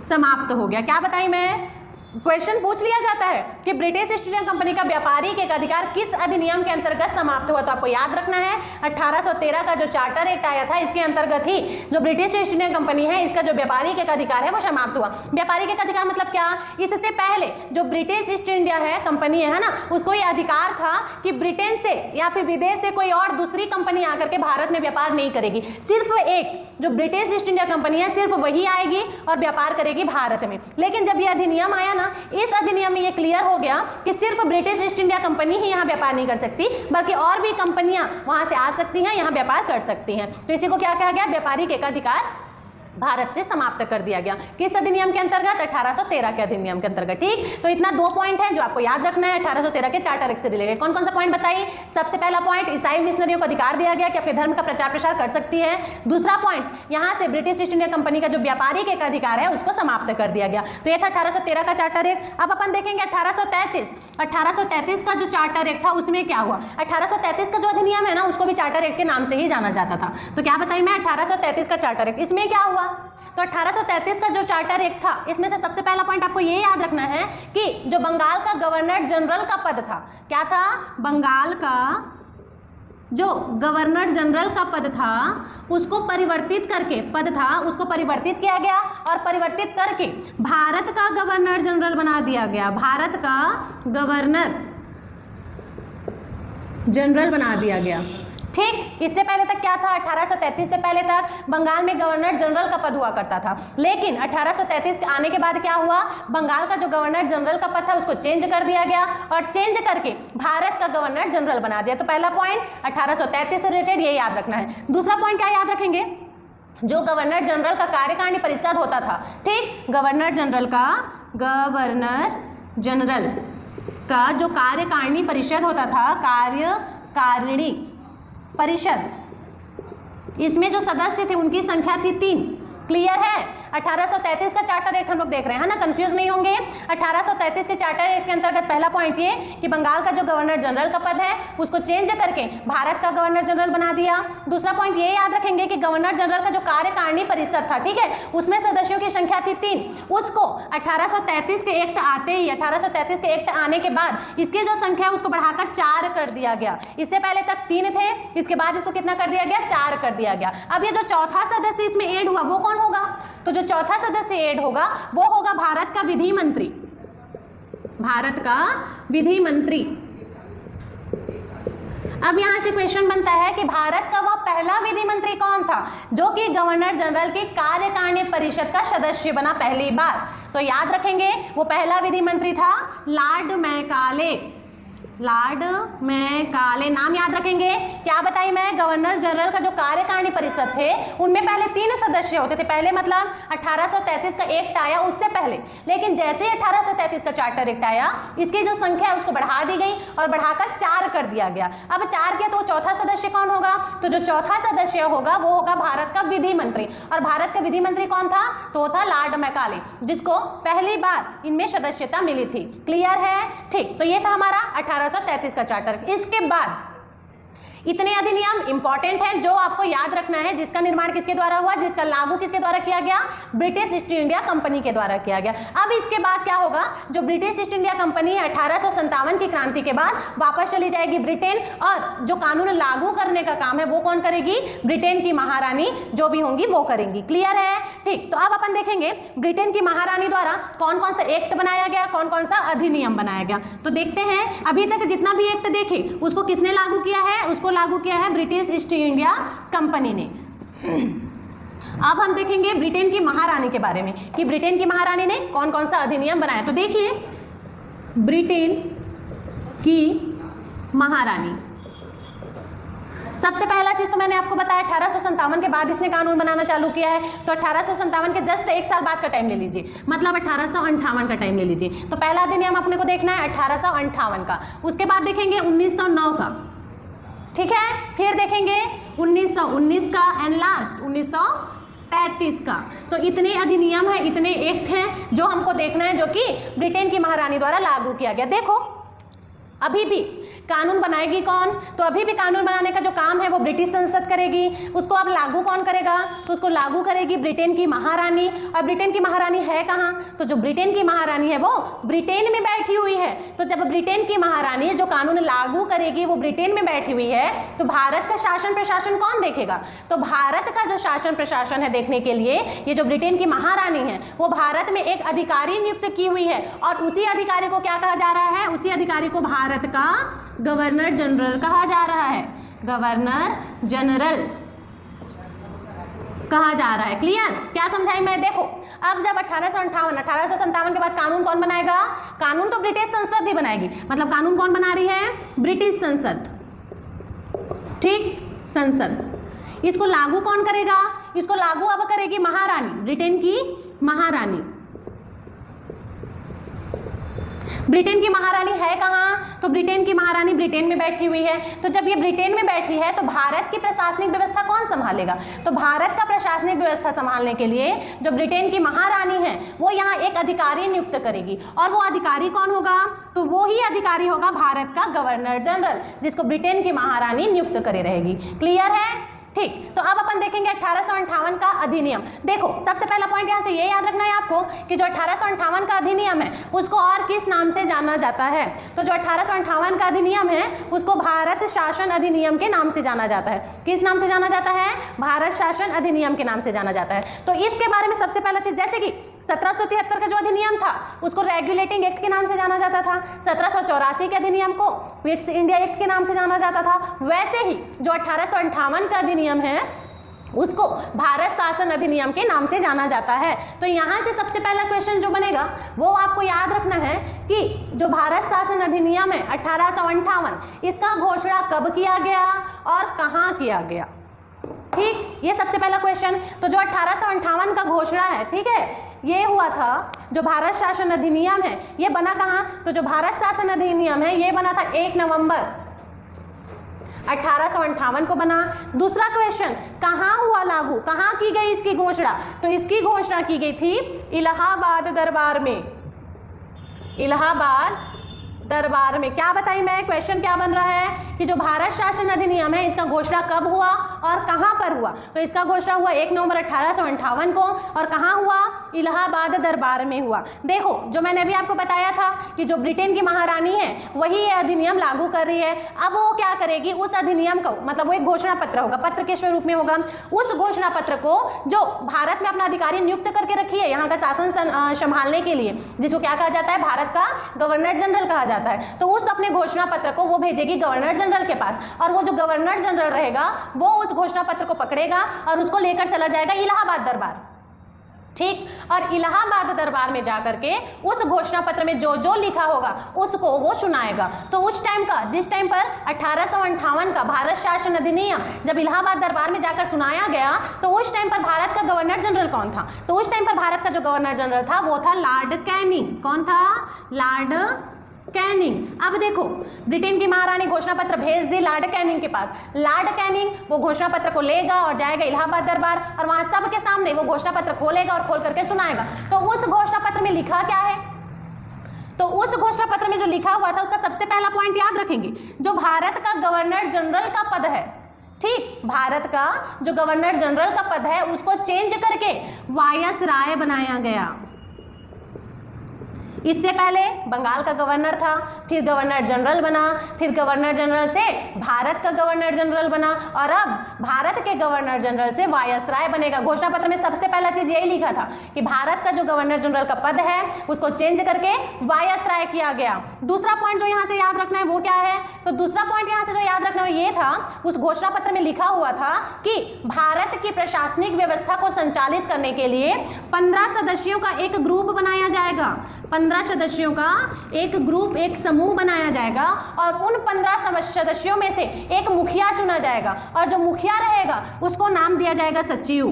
समाप्त हो गया। क्या बताई मैं? क्वेश्चन पूछ लिया जाता है कि ब्रिटिश ईस्ट इंडिया कंपनी का व्यापारिक एकाधिकार किस अधिनियम के अंतर्गत समाप्त हुआ? तो आपको याद रखना है 1813 का जो चार्टर एक्ट आया था इसके अंतर्गत ही जो ब्रिटिश ईस्ट इंडिया कंपनी है इसका जो व्यापारिक एकाधिकार है वो समाप्त हुआ। व्यापारिक एकाधिकार मतलब क्या? इससे पहले जो ब्रिटिश ईस्ट इंडिया है कंपनी है ना, उसको ये अधिकार था कि ब्रिटेन से या फिर विदेश से कोई और दूसरी कंपनी आकर के भारत में व्यापार नहीं करेगी। सिर्फ एक जो ब्रिटिश ईस्ट इंडिया कंपनी है सिर्फ वही आएगी और व्यापार करेगी भारत में। लेकिन जब ये अधिनियम आया ना, इस अधिनियम में ये क्लियर हो गया कि सिर्फ ब्रिटिश ईस्ट इंडिया कंपनी ही यहाँ व्यापार नहीं कर सकती, बल्कि और भी कंपनियां वहां से आ सकती हैं, यहाँ व्यापार कर सकती हैं। तो इसी को क्या कहा गया? व्यापारिक एकाधिकार भारत से समाप्त कर दिया गया। किस अधिनियम के अंतर्गत? 1813 के अधिनियम के अंतर्गत। ठीक, तो इतना 2 पॉइंट है जो आपको याद रखना है 1813 के चार्टर एक्ट से रिलेटेड। कौन कौन सा पॉइंट बताइए? सबसे पहला पॉइंट, ईसाई मिशनरियों को अधिकार दिया गया कि अपने धर्म का प्रचार प्रसार कर सकती है। दूसरा पॉइंट, यहाँ से ब्रिटिश ईस्ट इंडिया कंपनी का जो व्यापारिक एक अधिकार है उसको समाप्त कर दिया गया। तो यह था 1813 का चार्टर एक्ट। अब अपन देखेंगे 1833 का जो चार्टर एक्ट था उसमें क्या हुआ। 1833 का जो अधिनियम है ना उसको भी चार्टर एक्ट के नाम से ही जाना जाता था। तो क्या बताइए मैं, 1833 का चार्टर एक्ट, इसमें क्या हुआ? तो 1833 का जो चार्टर एक्ट था इसमें से सबसे पहला पॉइंट आपको ये याद रखना है कि जो बंगाल का गवर्नर जनरल का पद था, क्या था? बंगाल का जो गवर्नर जनरल का पद था उसको परिवर्तित करके, पद था उसको परिवर्तित किया गया और परिवर्तित करके भारत का गवर्नर जनरल बना दिया गया। भारत का गवर्नर जनरल बना दिया गया। ठीक, इससे पहले तक क्या था? 1833 से पहले तक बंगाल में गवर्नर जनरल का पद हुआ करता था। लेकिन 1833 के आने के बाद क्या हुआ? बंगाल का जो गवर्नर जनरल का पद था उसको चेंज कर दिया गया और चेंज करके भारत का गवर्नर जनरल बना दिया। तो पहला पॉइंट 1833 से रिलेटेड ये याद रखना है। दूसरा पॉइंट क्या याद रखेंगे? जो गवर्नर जनरल का कार्यकारिणी परिषद होता था, ठीक, गवर्नर जनरल का जो कार्यकारिणी परिषद होता था, कार्यकारिणी परिषद, इसमें जो सदस्य थे उनकी संख्या थी 3। क्लियर है? 1833 का चार्टर एक्ट हम लोग देख रहे हैं ना, कंफ्यूज नहीं होंगे। 1833 के चार्टर एक्ट के अंतर्गत पहला पॉइंट ये कि बंगाल का जो गवर्नर जनरल का पद है उसको चेंज करके भारत का गवर्नर जनरल बना दिया। दूसरा पॉइंट ये याद रखेंगे कि गवर्नर जनरल का जो कार्यकारिणी परिषद था, ठीक है, उसमें सदस्यों की संख्या थी 3। उसको 1833 के एक्ट आते ही, 1833 के एक्ट आने के बाद इसकी जो संख्या है उसको बढ़ाकर 4 कर दिया गया। इससे पहले तक 3 थे, इसके बाद इसको कितना कर दिया गया? 4 कर दिया गया। अब ये जो चौथा सदस्य इसमें ऐड हुआ वो कौन होगा? तो जो चौथा सदस्य ऐड होगा वो होगा भारत का विधि मंत्री। भारत का विधि मंत्री। अब यहां से क्वेश्चन बनता है कि भारत का वह पहला विधि मंत्री कौन था जो कि गवर्नर जनरल की कार्यकारिणी परिषद का सदस्य बना पहली बार? तो याद रखेंगे वो पहला विधि मंत्री था लॉर्ड मैकाले। लॉर्ड मैकाले नाम याद रखेंगे। क्या बताई मैं? गवर्नर जनरल का जो कार्यकारिणी परिषद थे उनमें पहले 3 सदस्य होते थे। पहले मतलब 1833 का एक्ट आया उससे पहले, लेकिन जैसे 1833 का चार्टर एक्ट आया इसकी जो संख्या है उसको बढ़ा दी गई और बढ़ाकर 4 कर दिया गया। अब 4 किया तो चौथा सदस्य कौन होगा? तो जो चौथा सदस्य होगा वो होगा भारत का विधि मंत्री। और भारत का विधि मंत्री कौन था? तो वो था लॉर्ड मैकाले, जिसको पहली बार इनमें सदस्यता मिली थी। क्लियर है? ठीक, तो ये था हमारा 1833 का चार्टर। इसके बाद इतने अधिनियम इंपॉर्टेंट हैं जो आपको याद रखना है, जिसका निर्माण किसके द्वारा हुआ, जिसका लागू किसके द्वारा किया गया? ब्रिटिश ईस्ट इंडिया कंपनी के द्वारा किया गया। अब इसके बाद क्या होगा? जो ब्रिटिश ईस्ट इंडिया कंपनी 1857 की क्रांति के बाद वापस चली जाएगी ब्रिटेन, और जो कानून लागू करने का काम है वो कौन करेगी? ब्रिटेन की महारानी जो भी होंगी वो करेंगी। क्लियर है? ठीक, तो अब अपन देखेंगे ब्रिटेन की महारानी द्वारा कौन कौन सा एक्ट बनाया गया, कौन कौन सा अधिनियम बनाया गया। तो देखते हैं अभी तक जितना भी एक्ट देखे उसको किसने लागू किया है? उसको लागू किया है ब्रिटिश ईस्ट इंडिया कंपनी ने। अब हम देखेंगे ब्रिटेन की महारानी के बारे में कि ब्रिटेन की महारानी ने कौन कौन सा अधिनियम बनाया। तो देखिए ब्रिटेन की महारानी, सबसे पहला चीज तो मैंने आपको बताया 1857 के बाद इसने कानून बनाना चालू किया है। तो 1857 के जस्ट 1 साल बाद का टाइम ले लीजिए, मतलब 1858 का टाइम ले लीजिए। तो पहला अधिनियम अपने को देखना है 1858 का। उसके बाद देखेंगे 1909 का, ठीक है, फिर देखेंगे 1919 का एंड लास्ट 1935 का। तो इतने अधिनियम है, इतने एक्ट हैं जो हमको देखना है, जो कि ब्रिटेन की महारानी द्वारा लागू किया गया। देखो अभी भी कानून बनाएगी कौन? तो अभी भी कानून बनाने का जो काम है वो ब्रिटिश संसद करेगी। उसको अब लागू कौन करेगा? तो उसको लागू करेगी ब्रिटेन की महारानी। और ब्रिटेन की महारानी है कहाँ? तो जो ब्रिटेन की महारानी है वो ब्रिटेन में बैठी हुई है। तो जब ब्रिटेन की महारानी जो कानून लागू करेगी वो ब्रिटेन में बैठी हुई है, तो भारत का शासन प्रशासन कौन देखेगा? तो भारत का जो शासन प्रशासन है देखने के लिए ये जो ब्रिटेन की महारानी है वो भारत में एक अधिकारी नियुक्त की हुई है, और उसी अधिकारी को क्या कहा जा रहा है? उसी अधिकारी को भारत का गवर्नर जनरल कहा जा रहा है। Governor general. कहा जा रहा है। क्लियर? क्या समझाई मैं? देखो अब जब 1857 के बाद कानून कौन बनाएगा? कानून तो ब्रिटिश संसद ही बनाएगी। मतलब कानून कौन बना रही है? ब्रिटिश संसद। ठीक, संसद। इसको लागू कौन करेगा? इसको लागू अब करेगी महारानी, ब्रिटेन की महारानी। ब्रिटेन की महारानी है कहाँ? तो ब्रिटेन की महारानी ब्रिटेन में बैठी हुई है। तो जब ये ब्रिटेन में बैठी है तो भारत की प्रशासनिक व्यवस्था कौन संभालेगा? तो भारत का प्रशासनिक व्यवस्था संभालने के लिए जो ब्रिटेन की महारानी है वो यहाँ एक अधिकारी नियुक्त करेगी। और वो अधिकारी कौन होगा? तो वो ही अधिकारी होगा भारत का गवर्नर जनरल, जिसको ब्रिटेन की महारानी नियुक्त करे रहेगी। क्लियर है? ठीक, तो अब अपन देखेंगे 1858 का अधिनियम। देखो सबसे पहला पॉइंट यहाँ से ये याद रखना है आपको कि जो 1858 का अधिनियम है उसको और किस नाम से जाना जाता है? तो जो 1858 का अधिनियम है उसको भारत शासन अधिनियम के नाम से जाना जाता है। किस नाम से जाना जाता है? भारत शासन अधिनियम के नाम से जाना जाता है। तो इसके बारे में सबसे पहला चीज, जैसे कि 1773 का जो अधिनियम था उसको रेगुलेटिंग एक्ट के नाम से जाना जाता था, 1784 के अधिनियम को ईस्ट इंडिया एक्ट के नाम से जाना जाता था, वैसे ही जो 1858 का अधिनियम है उसको भारत शासन अधिनियम के नाम से जाना जाता है। तो यहाँ से सबसे पहला क्वेश्चन जो बनेगा वो आपको याद रखना है कि जो भारत शासन अधिनियम है 1858, इसका घोषणा कब किया गया और कहाँ किया गया? ठीक, ये सबसे पहला क्वेश्चन। तो जो 1858 का घोषणा है, ठीक है, ये हुआ था जो भारत शासन अधिनियम है ये बना कहाँ? तो जो भारत शासन अधिनियम है ये बना था 1 नवंबर 1858 को बना। दूसरा क्वेश्चन, कहाँ हुआ लागू, कहाँ की गई इसकी घोषणा? तो इसकी घोषणा की गई थी इलाहाबाद दरबार में। इलाहाबाद दरबार में। क्या बताई मैं? क्वेश्चन क्या बन रहा है कि जो भारत शासन अधिनियम है इसका घोषणा कब हुआ और कहां पर हुआ? तो इसका घोषणा हुआ 1 नवंबर 1858 को और कहां हुआ? इलाहाबाद दरबार में हुआ। देखो जो मैंने अभी आपको बताया था कि जो ब्रिटेन की महारानी है वही ये अधिनियम लागू कर रही है। अब वो क्या करेगी? उस अधिनियम को, मतलब वो एक घोषणा पत्र होगा, पत्र के स्वरूप में होगा, उस घोषणा पत्र को जो भारत में अपना अधिकारी नियुक्त करके रखी है यहाँ का शासन संभालने के लिए, जिसको क्या कहा जाता है? भारत का गवर्नर जनरल कहा जाता है। तो उस अपने घोषणा पत्र को वो भेजेगी गवर्नर जनरल के पास और वो जो गवर्नर जनरल रहेगा वो उस घोषणा पत्र को पकड़ेगा और उसको लेकर चला जाएगा इलाहाबाद दरबार। ठीक, और इलाहाबाद दरबार में जाकर के उस घोषणा पत्र में जो जो लिखा होगा उसको वो सुनाएगा। तो उस टाइम का, जिस टाइम पर 1858 का भारत शासन अधिनियम जब इलाहाबाद दरबार में जाकर सुनाया गया तो उस टाइम पर भारत का गवर्नर जनरल कौन था? तो उस टाइम पर भारत का जो गवर्नर जनरल था वो था लॉर्ड कैनिंग। कौन था? Lord Canning. अब देखो ब्रिटेन की महारानी घोषणा पत्र भेज दी लॉर्ड कैनिंग के पास। लॉर्ड कैनिंग वो घोषणा पत्र को लेगा और जाएगा इलाहाबाद दरबार और वहां सबके सामने वो घोषणा पत्र खोलेगा और खोल करके सुनाएगा। तो उस घोषणा पत्र में लिखा क्या है? तो उस घोषणा पत्र में जो लिखा हुआ था उसका सबसे पहला पॉइंट याद रखेंगे, जो भारत का गवर्नर जनरल का पद है, ठीक, भारत का जो गवर्नर जनरल का पद है उसको चेंज करके वायसराय बनाया गया। इससे पहले बंगाल का गवर्नर था, फिर गवर्नर जनरल बना, फिर गवर्नर जनरल से भारत का गवर्नर जनरल बना और अब भारत के गवर्नर जनरल से वायसराय बनेगा। घोषणा पत्र में सबसे पहला चीज यही लिखा था कि भारत का जो गवर्नर जनरल का पद है उसको चेंज करके वायसराय किया गया। दूसरा पॉइंट जो यहाँ से याद रखना है वो क्या है? तो दूसरा पॉइंट यहाँ से जो याद रखना है ये था, उस घोषणा पत्र में लिखा हुआ था कि भारत की प्रशासनिक व्यवस्था को संचालित करने के लिए 15 सदस्यों का एक ग्रुप बनाया जाएगा। 15 सदस्यों का एक ग्रुप, एक समूह बनाया जाएगा और उन 15 सदस्यों में से एक मुखिया चुना जाएगा और जो मुखिया रहेगा उसको नाम दिया जाएगा सचिव।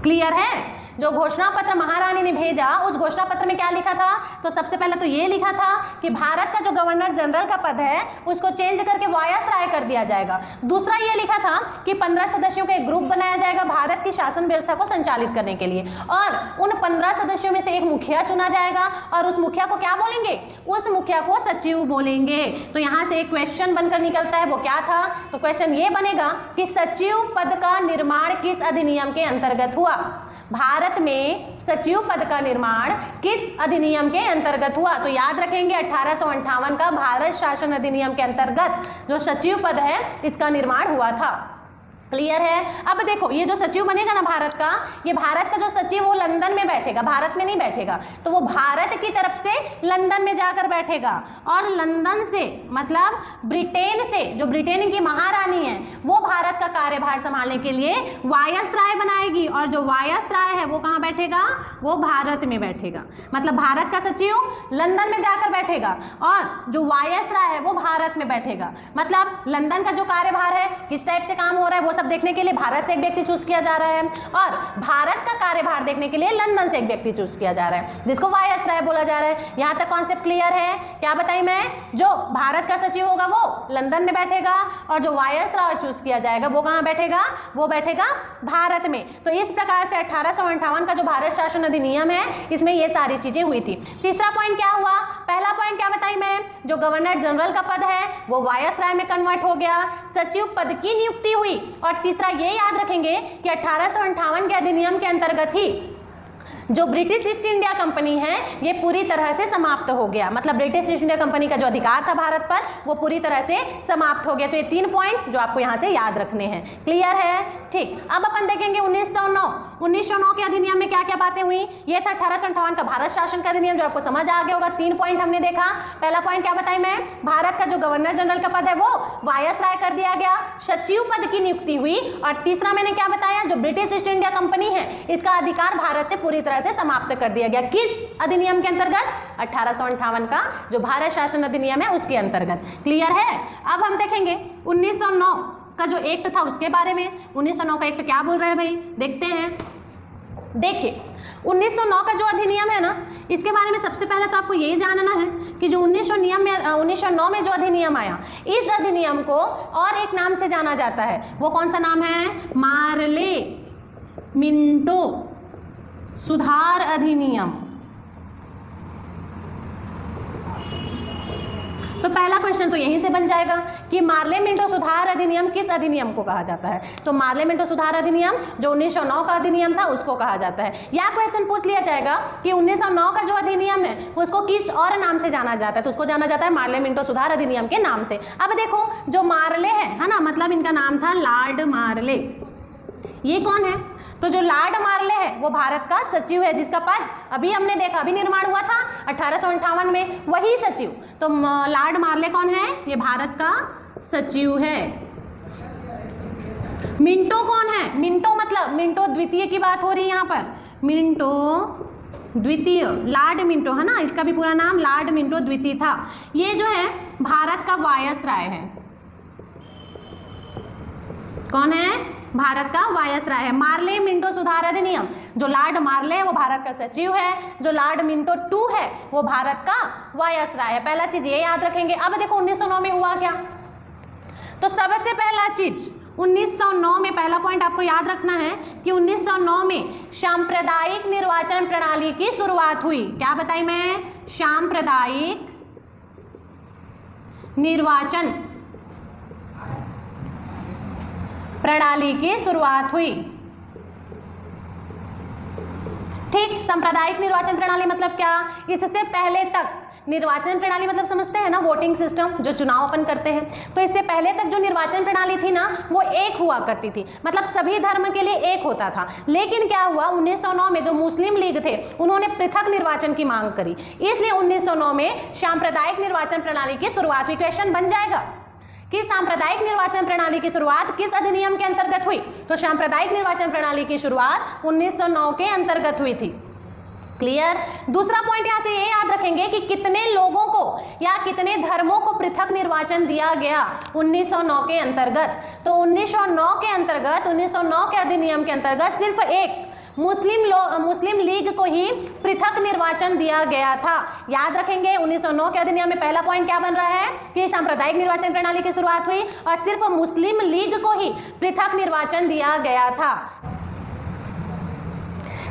क्लियर है? जो घोषणा पत्र महारानी ने भेजा उस घोषणा पत्र में क्या लिखा था? तो सबसे पहले तो ये लिखा था कि भारत का जो गवर्नर जनरल का पद है उसको चेंज करके वायसराय कर दिया जाएगा। दूसरा ये लिखा था कि 15 सदस्यों का एक ग्रुप बनाया जाएगा भारत की शासन व्यवस्था को संचालित करने के लिए और उन 15 सदस्यों में से एक मुखिया चुना जाएगा और उस मुखिया को क्या बोलेंगे? उस मुखिया को सचिव बोलेंगे। तो यहाँ से एक क्वेश्चन बनकर निकलता है, वो क्या था? तो क्वेश्चन ये बनेगा कि सचिव पद का निर्माण किस अधिनियम के अंतर्गत हुआ? भारत में सचिव पद का निर्माण किस अधिनियम के अंतर्गत हुआ? तो याद रखेंगे 1858 का भारत शासन अधिनियम के अंतर्गत जो सचिव पद है इसका निर्माण हुआ था। क्लियर है। अब देखो ये जो सचिव बनेगा ना भारत का, ये भारत का जो सचिव वो लंदन में बैठेगा, भारत में नहीं बैठेगा। तो वो भारत की तरफ से लंदन में जाकर बैठेगा और लंदन से मतलब ब्रिटेन से, जो ब्रिटेन की महारानी है वो भारत का कार्यभार संभालने के लिए वायसराय बनाएगी, और जो वायसराय है वो कहाँ बैठेगा, वो भारत में बैठेगा। मतलब भारत का सचिव लंदन में जाकर बैठेगा और जो वायसराय है वो भारत में बैठेगा। मतलब लंदन का जो कार्यभार है, किस टाइप से काम हो रहा है वो सब देखने के लिए भारत से एक व्यक्ति चूज किया जा रहा है, और भारत का कार्यभार देखने के लिए लंदन से एक व्यक्ति चूज किया जा रहा है, जिसको वायसराय बोला जा रहा है। यहां तक कॉन्सेप्ट क्लियर है? क्या बताई मैं? जो भारत का सचिव होगा वो लंदन में बैठेगा और जो वायसराय चूज किया जाएगा वो कहां बैठेगा, वो बैठेगा भारत में। तो इस प्रकार से 1858 का जो भारत शासन अधिनियम है इसमें ये सारी चीजें हुई थी। तीसरा पॉइंट क्या हुआ? पहला पॉइंट क्या बताई मैं? जो गवर्नर जनरल का पद है वो वायसराय में कन्वर्ट हो गया, सचिव पद की नियुक्ति हुई। और तीसरा ये याद रखेंगे कि 1858 के अधिनियम के अंतर्गत ही जो ब्रिटिश ईस्ट इंडिया कंपनी है ये पूरी तरह से समाप्त हो गया। मतलब ब्रिटिश ईस्ट इंडिया कंपनी का जो अधिकार था भारत पर वो पूरी तरह से समाप्त हो गया। तो ये 3 पॉइंट जो आपको यहाँ से याद रखने हैं। क्लियर है? ठीक। अब अपन देखेंगे 1909 के अधिनियम में क्या क्या बातें हुई। ये था 1858 का भारत शासन का अधिनियम, जो आपको समझ आ गया होगा। 3 पॉइंट हमने देखा। पहला पॉइंट क्या बताई मैं? भारत का जो गवर्नर जनरल का पद है वो वायसराय कर दिया गया, सचिव पद की नियुक्ति हुई। और तीसरा मैंने क्या बताया? जो ब्रिटिश ईस्ट इंडिया कंपनी है इसका अधिकार भारत से पूरी तरह से समाप्त कर दिया गया। किस अधिनियम के अंतर्गत? 1858 का जो भारत शासन अधिनियम है उसके अंतर्गत। क्लियर है? अब हम देखेंगे 1909 का जो एक्ट था उसके बारे में। 1909 का एक्ट क्या बोल रहा है भाई, देखते हैं। देखिए 1909 का जो अधिनियम है ना, इसके बारे में सबसे पहले तो आपको यही जानना है कि जो 1909 में जो अधिनियम आया, इस अधिनियम को और एक नाम से जाना जाता है। वो कौन सा नाम है? मार्ले मिंटो सुधार अधिनियम। तो पहला क्वेश्चन तो यहीं से बन जाएगा कि मार्ले मिंटो सुधार अधिनियम किस अधिनियम को कहा जाता है। तो मार्ले मिंटो सुधार अधिनियम जो 1909 का अधिनियम था उसको कहा जाता है। या क्वेश्चन पूछ लिया जाएगा कि 1909 का जो अधिनियम है उसको किस और नाम से जाना जाता है, तो उसको जाना जाता है मार्ले मिंटो सुधार अधिनियम के नाम से। अब देखो जो मार्ले है ना, मतलब इनका नाम था लॉर्ड मार्ले। ये कौन है? तो जो लॉर्ड मार्ले है वो भारत का सचिव है, जिसका पद अभी हमने देखा, अभी निर्माण हुआ था 1858 में, वही सचिव। तो लॉर्ड मार्ले कौन है? ये भारत का सचिव है। मिंटो कौन है? मिंटो मतलब मिंटो द्वितीय की बात हो रही है यहाँ पर, मिंटो द्वितीय, लॉर्ड मिंटो है ना, इसका भी पूरा नाम लॉर्ड मिंटो द्वितीय था। ये जो है भारत का वायसराय है। कौन है? भारत का वायसराय है। मार्ले मिंटो सुधार अधिनियम, जो लॉर्ड मार्ले है वो भारत का सचिव है, जो लॉर्ड मिंटो 2 है वो भारत का वायसराय है। पहला चीज ये याद रखेंगे। अब देखो 1909 में हुआ क्या। तो सबसे पहला चीज 1909 में, पहला पॉइंट आपको याद रखना है कि 1909 में सांप्रदायिक निर्वाचन प्रणाली की शुरुआत हुई। क्या बताई मैं? सांप्रदायिक निर्वाचन प्रणाली की शुरुआत हुई। ठीक। सांप्रदायिक निर्वाचन प्रणाली मतलब क्या? इससे पहले तक निर्वाचन प्रणाली मतलब समझते हैं ना, वोटिंग सिस्टम, जो चुनाव अपन करते हैं। तो इससे पहले तक जो निर्वाचन प्रणाली थी ना वो एक हुआ करती थी, मतलब सभी धर्म के लिए एक होता था। लेकिन क्या हुआ 1909 में जो मुस्लिम लीग थे उन्होंने पृथक निर्वाचन की मांग करी, इसलिए 1909 में सांप्रदायिक निर्वाचन प्रणाली की शुरुआत हुई। क्वेश्चन बन जाएगा कि सांप्रदायिक निर्वाचन प्रणाली की शुरुआत किस अधिनियम के अंतर्गत हुई। तो सांप्रदायिक निर्वाचन प्रणाली की शुरुआत 1909 के अंतर्गत हुई थी। क्लियर? दूसरा पॉइंट यहां से ये याद रखेंगे कि कितने लोगों को या कितने धर्मों को पृथक निर्वाचन दिया गया 1909 के अंतर्गत। तो 1909 के अंतर्गत, 1909 के अधिनियम के अंतर्गत सिर्फ एक मुस्लिम लीग को ही पृथक निर्वाचन दिया गया था। याद रखेंगे 1909 के अधिनियम में पहला पॉइंट क्या बन रहा है कि सांप्रदायिक निर्वाचन प्रणाली की शुरुआत हुई और सिर्फ मुस्लिम लीग को ही पृथक निर्वाचन दिया गया था।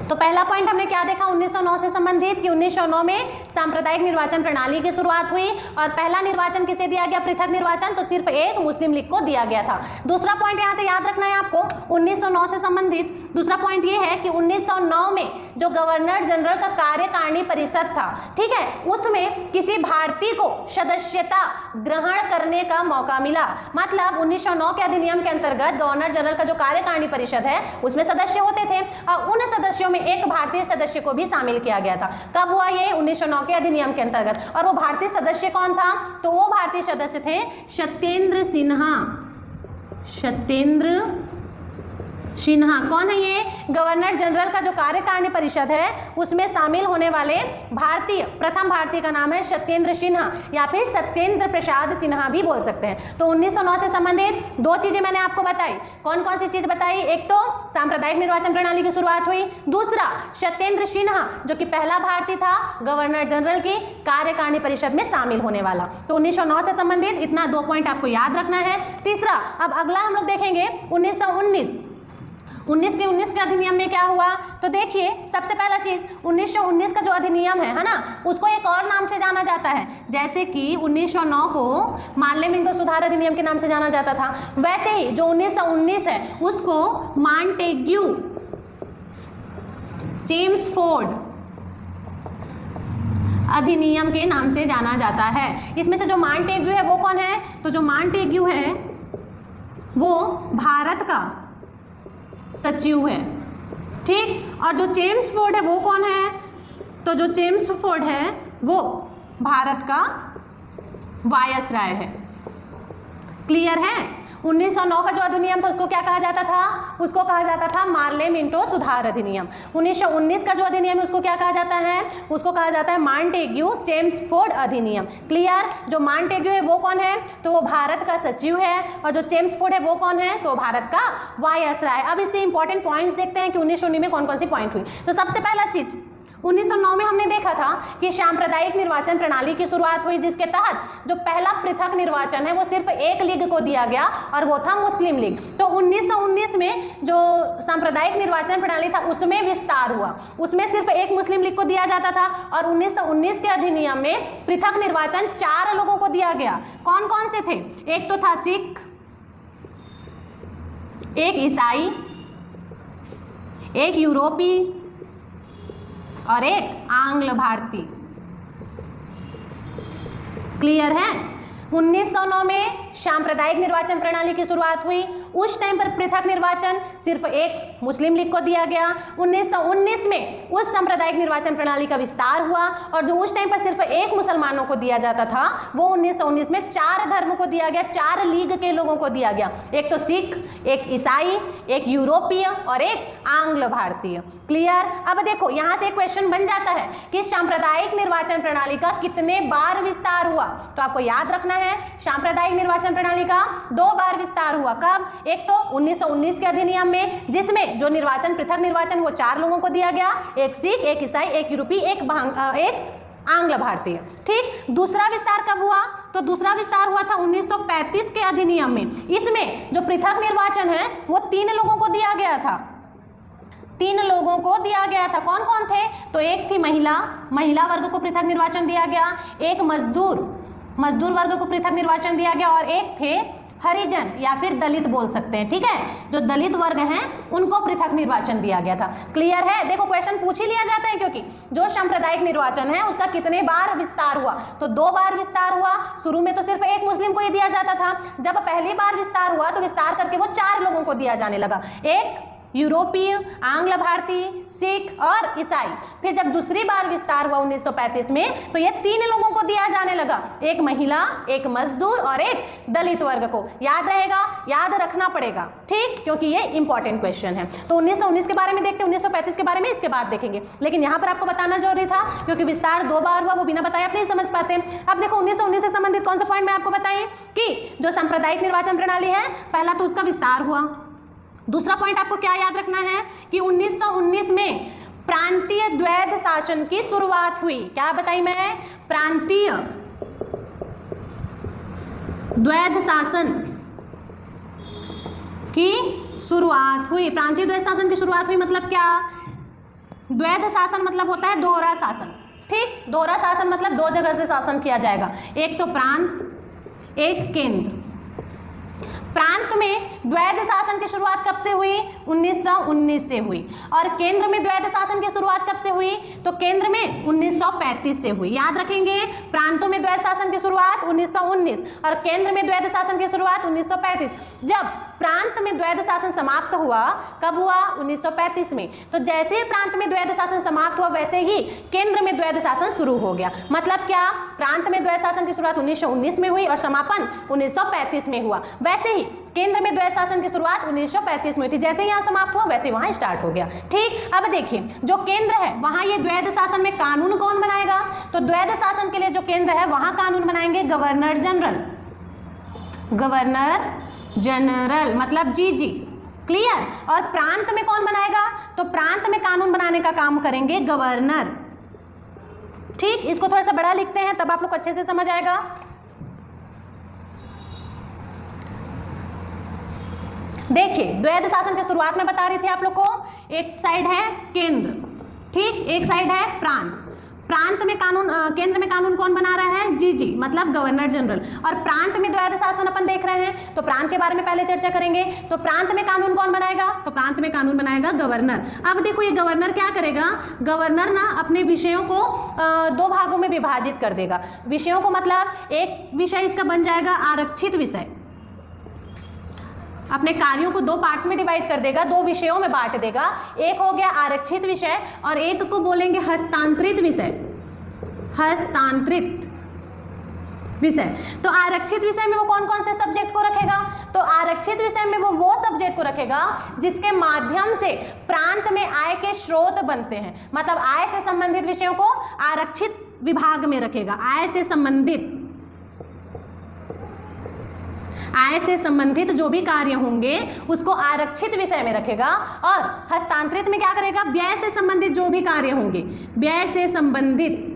तो पहला पॉइंट हमने क्या देखा 1909 से संबंधित कि 1909 में सांप्रदायिक निर्वाचन प्रणाली की शुरुआत हुई और पहला निर्वाचन किसे दिया गया, पृथक निर्वाचन, तो सिर्फ एक मुस्लिम लीग को दिया गया था। दूसरा पॉइंट यहां से याद रखना है आपको 1909 से संबंधित दूसरा पॉइंट ये है कि 1909 में जो गवर्नर जनरल का कार्यकारिणी परिषद था, ठीक है, उसमें किसी भारतीय को सदस्यता ग्रहण करने का मौका मिला। मतलब 1909 के अधिनियम के अंतर्गत गवर्नर जनरल का जो कार्यकारिणी परिषद है उसमें सदस्य होते थे और उन सदस्यों में एक भारतीय सदस्य को भी शामिल किया गया था। कब हुआ ये, 1909 के अधिनियम के अंतर्गत। और वो भारतीय सदस्य कौन था, तो वो भारतीय सदस्य थे सत्येंद्र सिन्हा। सत्येंद्र सिन्हा कौन है ये, गवर्नर जनरल का जो कार्यकारिणी परिषद है उसमें शामिल होने वाले भारतीय, प्रथम भारतीय का नाम है सत्येंद्र सिन्हा या फिर सत्येंद्र प्रसाद सिन्हा भी बोल सकते हैं। तो 1909 से संबंधित दो चीजें मैंने आपको बताई। कौन कौन सी चीज बताई, एक तो सांप्रदायिक निर्वाचन प्रणाली की शुरुआत हुई, दूसरा सत्येंद्र सिन्हा जो कि पहला भारतीय था गवर्नर जनरल की कार्यकारिणी परिषद में शामिल होने वाला। तो 1909 से संबंधित इतना दो पॉइंट आपको याद रखना है। तीसरा, अब अगला हम लोग देखेंगे 1919 के अधिनियम में क्या हुआ, तो देखिए सबसे पहला चीज 1919 का जो अधिनियम है ना, उसको एक और नाम से जाना जाता है। जैसे कि 1909 को मार्ले मिंटो सुधार अधिनियम के नाम से जाना जाता था, वैसे ही जो 1919 है उसको मॉन्टेग्यू चेम्सफोर्ड अधिनियम के नाम से जाना जाता है। इसमें से जो मॉन्टेग्यू है वो कौन है, तो जो मॉन्टेग्यू है वो भारत का सचिव है, ठीक। और जो चेम्सफोर्ड है वो कौन है, तो जो चेम्सफोर्ड है वो भारत का वायसराय है। क्लियर है। 1909 का जो अधिनियम था उसको क्या कहा जाता था, उसको कहा जाता था मार्ले मिंटो सुधार अधिनियम। 1919 का जो अधिनियम है उसको क्या कहा जाता है, उसको कहा जाता है मॉन्टेग्यू चेम्सफोर्ड अधिनियम। क्लियर। जो मॉन्टेग्यू है वो कौन है, तो वो भारत का सचिव है और जो चेम्सफोर्ड है वो कौन है, तो भारत का वायसराय। अब इससे इंपॉर्टेंट पॉइंट्स देखते हैं कि 1919 में कौन कौन सी पॉइंट हुई। तो सबसे पहला चीज 1909 में हमने देखा था कि सांप्रदायिक निर्वाचन प्रणाली की शुरुआत हुई, जिसके तहत जो पहला पृथक निर्वाचन है वो सिर्फ एक लीग को दिया गया और वो था मुस्लिम लीग। तो 1919 में जो सांप्रदायिक निर्वाचन प्रणाली था उसमें विस्तार हुआ, उसमें सिर्फ एक मुस्लिम लीग को दिया जाता था और 1919 के अधिनियम में पृथक निर्वाचन 4 लोगों को दिया गया। कौन कौन से थे, एक तो था सिख, एक ईसाई, एक यूरोपीय और एक आंग्ल भारतीय। क्लियर है। 1909 में सांप्रदायिक निर्वाचन प्रणाली की शुरुआत हुई, उस टाइम पर पृथक निर्वाचन सिर्फ एक मुस्लिम लीग को दिया गया। 1919 में उस सांप्रदायिक निर्वाचन प्रणाली का विस्तार हुआ और जो उस टाइम पर सिर्फ एक मुसलमानों को दिया जाता था वो 1919 में 4 धर्म को दिया गया, 4 लीग के लोगों को दिया गया। एक तो सिख, एक ईसाई, एक यूरोपीय और एक आंग्ल भारतीय। क्लियर। अब देखो यहां से क्वेश्चन बन जाता है कि सांप्रदायिक निर्वाचन प्रणाली का कितने बार विस्तार हुआ, तो आपको याद रखना है सांप्रदायिक निर्वाचन प्रणाली का 2 बार विस्तार हुआ। कब, एक तो 1919 के अधिनियम में जिसमें जो निर्वाचन पृथक निर्वाचन वो 4 लोगों को दिया गया, एक सिख, एक ईसाई, एक यूरोपीय, एक आंग्ल भारतीय, ठीक। दूसरा विस्तार कब हुआ, तो दूसरा विस्तार हुआ था 1935 के अधिनियम में। इसमें जो पृथक निर्वाचन है वो 3 लोगों को दिया गया था, 3 लोगों को दिया गया था। कौन कौन थे, तो एक थी महिला वर्ग को पृथक निर्वाचन दिया गया, एक मजदूर वर्ग को पृथक निर्वाचन दिया गया और एक थे हरिजन या फिर दलित बोल सकते हैं, ठीक है। जो दलित वर्ग हैं उनको पृथक निर्वाचन दिया गया था। क्लियर है। देखो क्वेश्चन पूछ ही लिया जाता है क्योंकि जो सांप्रदायिक निर्वाचन है उसका कितने बार विस्तार हुआ, तो 2 बार विस्तार हुआ। शुरू में तो सिर्फ एक मुस्लिम को ही दिया जाता था, जब पहली बार विस्तार हुआ तो विस्तार करके वो 4 लोगों को दिया जाने लगा, एक यूरोपीय, आंग्ल भारतीय, सिख और ईसाई। फिर जब दूसरी बार विस्तार हुआ 1935 में तो ये 3 लोगों को दिया जाने लगा, एक महिला, एक मजदूर और एक दलित वर्ग को। याद रहेगा, याद रखना पड़ेगा, ठीक, क्योंकि ये इंपॉर्टेंट क्वेश्चन है। तो 1919 के बारे में देखते हैं, 1935 के बारे में इसके बाद देखेंगे, लेकिन यहाँ पर आपको बताना जरूरी था क्योंकि विस्तार 2 बार हुआ, वो बिना बताए आप नहीं समझ पाते। अब देखो 1919 से संबंधित कौन सा पॉइंट मैं आपको बताइए कि जो सांप्रदायिक निर्वाचन प्रणाली है पहला तो उसका विस्तार हुआ। दूसरा पॉइंट आपको क्या याद रखना है कि 1919 में प्रांतीय द्वैध शासन की शुरुआत हुई। क्या बताई मैं, प्रांतीय द्वैध शासन की शुरुआत हुई। प्रांतीय द्वैध शासन की शुरुआत हुई मतलब क्या, द्वैध शासन मतलब होता है दोहरा शासन। ठीक, दोहरा शासन मतलब दो जगह से शासन किया जाएगा, एक तो प्रांत, एक केंद्र। प्रांत में द्वैध शासन की शुरुआत कब से हुई? 1919 से हुई। और केंद्र में द्वैध शासन की शुरुआत कब से हुई? तो केंद्र में 1935 से हुई। याद रखेंगे, प्रांतों में द्वैध शासन की शुरुआत 1919 और केंद्र में द्वैध शासन की शुरुआत 1935। जब प्रांत में द्वैध शासन समाप्त हुआ, कब हुआ? 1935 में। तो जैसे ही प्रांत में द्वैध शासन समाप्त हुआ वैसे ही केंद्र में द्वैध शासन शुरू हो गया। मतलब क्या? प्रांत में द्वैध शासन की शुरुआत 1919 में हुई और समापन 1935 में हुआ। वैसे ही केंद्र में द्वैध शासन की शुरुआत 1935 में थी, जैसे यहाँ समाप्त हुआ वैसे वहाँ स्टार्ट हो गया। ठीक, अब देखिए, जो केंद्र है वहाँ ये द्वैध शासन में कानून कौन बनाएगा? तो द्वैध शासन के लिए जो केंद्र है वहाँ कानून बनाएंगे गवर्नर जनरल। गवर्नर जनरल मतलब जीजी। क्लियर? और प्रांत में कौन बनाएगा? तो प्रांत में कानून बनाने का काम करेंगे गवर्नर। ठीक, इसको थोड़ा सा बड़ा लिखते हैं तब आप लोग अच्छे से समझ आएगा। देखिए, द्वैध शासन की शुरुआत में बता रही थी आप लोग को, एक साइड है केंद्र, ठीक, एक साइड है प्रांत। प्रांत में कानून, केंद्र में कानून कौन बना रहा है? जीजी मतलब गवर्नर जनरल। और प्रांत में द्वैध शासन अपन देख रहे हैं, तो प्रांत के बारे में पहले चर्चा करेंगे। तो प्रांत में कानून कौन बनाएगा? तो प्रांत में कानून बनाएगा गवर्नर। अब देखो, ये गवर्नर क्या करेगा? गवर्नर ना अपने विषयों को दो भागों में विभाजित कर देगा। विषयों को मतलब एक विषय इसका बन जाएगा आरक्षित विषय, अपने कार्यों को दो पार्ट्स में डिवाइड कर देगा, दो विषयों में बांट देगा। एक हो गया आरक्षित विषय और एक को बोलेंगे हस्तांतरित विषय। हस्तांतरित विषय। तो आरक्षित विषय में वो कौन कौन से सब्जेक्ट को रखेगा? तो आरक्षित विषय में वो सब्जेक्ट को रखेगा जिसके माध्यम से प्रांत में आय के स्रोत बनते हैं। मतलब आय से संबंधित विषयों को आरक्षित विभाग में रखेगा। आय से संबंधित जो भी कार्य होंगे उसको आरक्षित विषय में रखेगा। और हस्तांतरित में क्या करेगा? व्यय से संबंधित जो भी कार्य होंगे, व्यय से संबंधित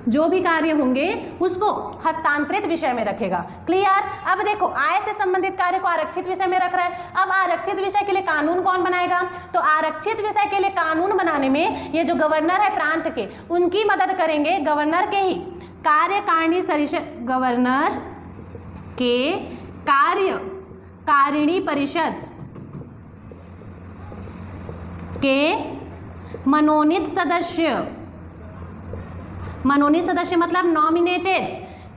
जो भी कार्य होंगे उसको हस्तांतरित विषय में रखेगा। क्लियर? अब देखो, आय से संबंधित कार्य को आरक्षित विषय में रख रहा है। अब आरक्षित विषय के लिए कानून कौन बनाएगा? तो आरक्षित विषय के लिए कानून बनाने में ये जो गवर्नर है प्रांत के, उनकी मदद करेंगे गवर्नर के ही कार्यकारिणी परिषद, गवर्नर के कार्यकारिणी परिषद के मनोनीत सदस्य मतलब नॉमिनेटेड।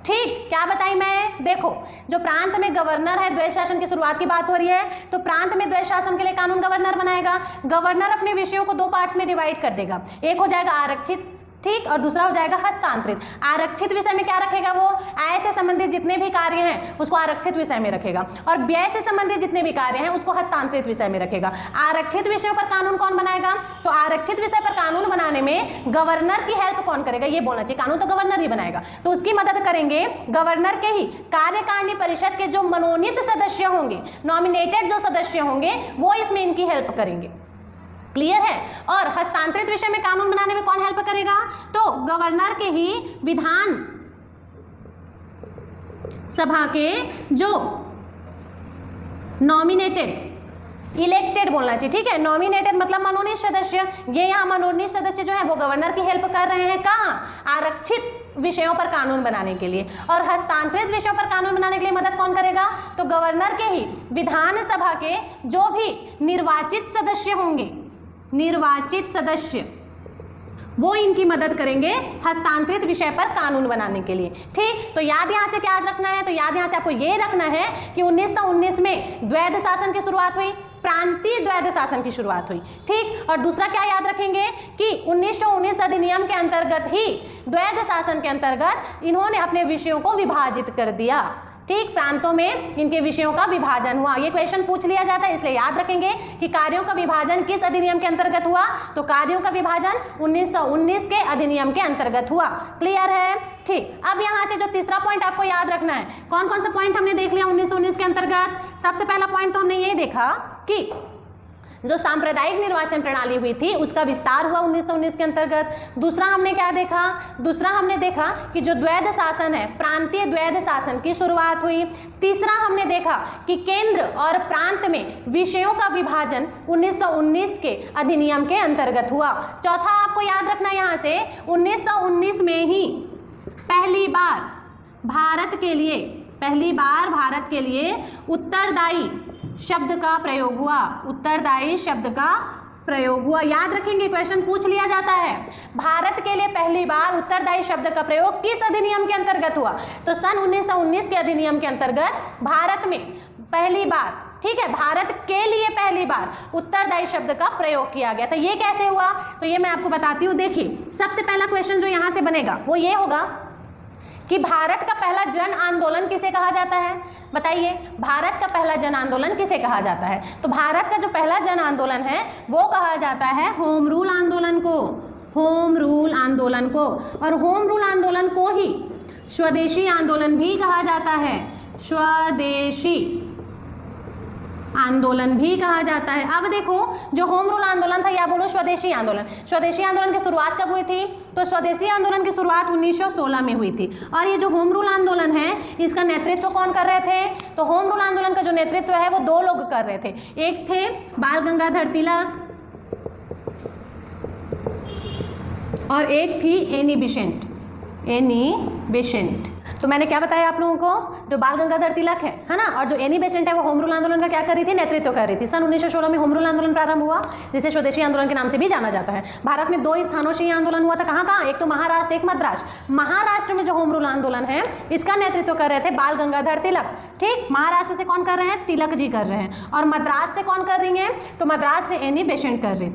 ठीक, क्या बताई मैं? देखो, जो प्रांत में गवर्नर है, द्वैध शासन की शुरुआत की बात हो रही है, तो प्रांत में द्वैध शासन के लिए कानून गवर्नर बनाएगा। गवर्नर अपने विषयों को दो पार्ट्स में डिवाइड कर देगा, एक हो जाएगा आरक्षित, ठीक, और दूसरा हो जाएगा हस्तांतरित। आरक्षित विषय में क्या रखेगा? वो आय से संबंधित जितने भी कार्य हैं उसको आरक्षित विषय में रखेगा और व्यय से संबंधित जितने भी कार्य हैं उसको हस्तांतरित विषय में रखेगा। आरक्षित विषयों पर कानून कौन बनाएगा? तो आरक्षित विषय पर कानून बनाने में गवर्नर की हेल्प कौन करेगा? ये बोलना चाहिए, कानून तो गवर्नर ही बनाएगा, तो उसकी मदद करेंगे गवर्नर के ही कार्यकारिणी परिषद के जो मनोनीत सदस्य होंगे, नॉमिनेटेड जो सदस्य होंगे, वो इसमें इनकी हेल्प करेंगे। क्लियर है? और हस्तांतरित विषय में कानून बनाने में कौन हेल्प करेगा? तो गवर्नर के ही विधान सभा के जो नॉमिनेटेड, इलेक्टेड बोलना चाहिए, ठीक है, नॉमिनेटेड मतलब मनोनीत सदस्य। ये यहाँ मनोनीत सदस्य जो है वो गवर्नर की हेल्प कर रहे हैं। कहाँ? आरक्षित विषयों पर कानून बनाने के लिए। और हस्तांतरित विषयों पर कानून बनाने के लिए मदद कौन करेगा? तो गवर्नर के ही विधानसभा के जो भी निर्वाचित सदस्य होंगे, निर्वाचित सदस्य, वो इनकी मदद करेंगे हस्तांतरित विषय पर कानून बनाने के लिए। ठीक, तो याद यहाँ से क्या रखना है? तो याद यहाँ से आपको ये रखना है कि 1919 में द्वैध शासन की शुरुआत हुई, प्रांतीय द्वैध शासन की शुरुआत हुई। ठीक, और दूसरा क्या याद रखेंगे कि 1919 अधिनियम के अंतर्गत ही द्वैध शासन के अंतर्गत इन्होंने अपने विषयों को विभाजित कर दिया। ठीक, प्रांतों में इनके विषयों का विभाजन हुआ। ये क्वेश्चन पूछ लिया जाता है, इसलिए याद रखेंगे कि कार्यों का विभाजन किस अधिनियम के अंतर्गत हुआ? तो कार्यों का विभाजन 1919 के अधिनियम के अंतर्गत हुआ। क्लियर है? ठीक, अब यहाँ से जो तीसरा पॉइंट आपको याद रखना है, कौन कौन सा पॉइंट हमने देख लिया 1919 के अंतर्गत? सबसे पहला पॉइंट तो हमने ये देखा कि जो सांप्रदायिक निर्वाचन प्रणाली हुई थी उसका विस्तार हुआ 1919 के अंतर्गत। दूसरा हमने क्या देखा, दूसरा हमने देखा कि जो द्वैध शासन है, प्रांतीय द्वैध शासन की शुरुआत हुई। तीसरा हमने देखा कि केंद्र और प्रांत में विषयों का विभाजन 1919 के अधिनियम के अंतर्गत हुआ। चौथा आपको याद रखना यहाँ से 1919 में ही पहली बार भारत के लिए उत्तरदायी शब्द का प्रयोग हुआ। उत्तरदायी शब्द का प्रयोग हुआ, याद रखेंगे, क्वेश्चन पूछ लिया जाता है। भारत के लिए पहली बार उत्तरदायी शब्द का प्रयोग किस अधिनियम के अंतर्गत हुआ? तो सन 1919 के अधिनियम के अंतर्गत भारत में पहली बार, ठीक है, भारत के लिए पहली बार उत्तरदायी शब्द का प्रयोग किया गया था। ये कैसे हुआ? तो ये मैं आपको बताती हूँ। देखिए, सबसे पहला क्वेश्चन जो यहाँ से बनेगा वो ये होगा कि भारत का पहला जन आंदोलन किसे कहा जाता है? बताइए, भारत का पहला जन आंदोलन किसे कहा जाता है? तो भारत का जो पहला जन आंदोलन है वो कहा जाता है होम रूल आंदोलन को, होम रूल आंदोलन को। और होम रूल आंदोलन को ही स्वदेशी आंदोलन भी कहा जाता है, स्वदेशी आंदोलन भी कहा जाता है। अब देखो, जो होम रूल आंदोलन था या बोलो स्वदेशी आंदोलन, स्वदेशी आंदोलन की शुरुआत कब हुई थी? तो स्वदेशी आंदोलन की शुरुआत 1916 में हुई थी। और ये जो होम रूल आंदोलन है इसका नेतृत्व कौन कर रहे थे? तो होम रूल आंदोलन का जो नेतृत्व है वो दो लोग कर रहे थे। एक थे बाल गंगाधर तिलक और एक थी एनी बेसेंट। तो मैंने क्या बताया आप लोगों को? जो बाल गंगाधर तिलक है ना, और जो एनी बेसेंट है वो होम रूल आंदोलन का क्या कर रही थी? नेतृत्व कर रही थी। सन 1916 में होम रूल आंदोलन प्रारंभ हुआ, जिसे स्वदेशी आंदोलन के नाम से भी जाना जाता है। भारत में 2 स्थानों से ये आंदोलन हुआ था। कहाँ कहाँ? एक तो महाराष्ट्र, एक मद्रास। महाराष्ट्र में जो होम रूल आंदोलन है इसका नेतृत्व कर रहे थे बाल गंगाधर तिलक, ठीक। महाराष्ट्र से कौन कर रहे हैं? तिलक जी कर रहे हैं। और मद्रास से कौन कर रही है? तो मद्रास से एनी बेसेंट कर रही थी।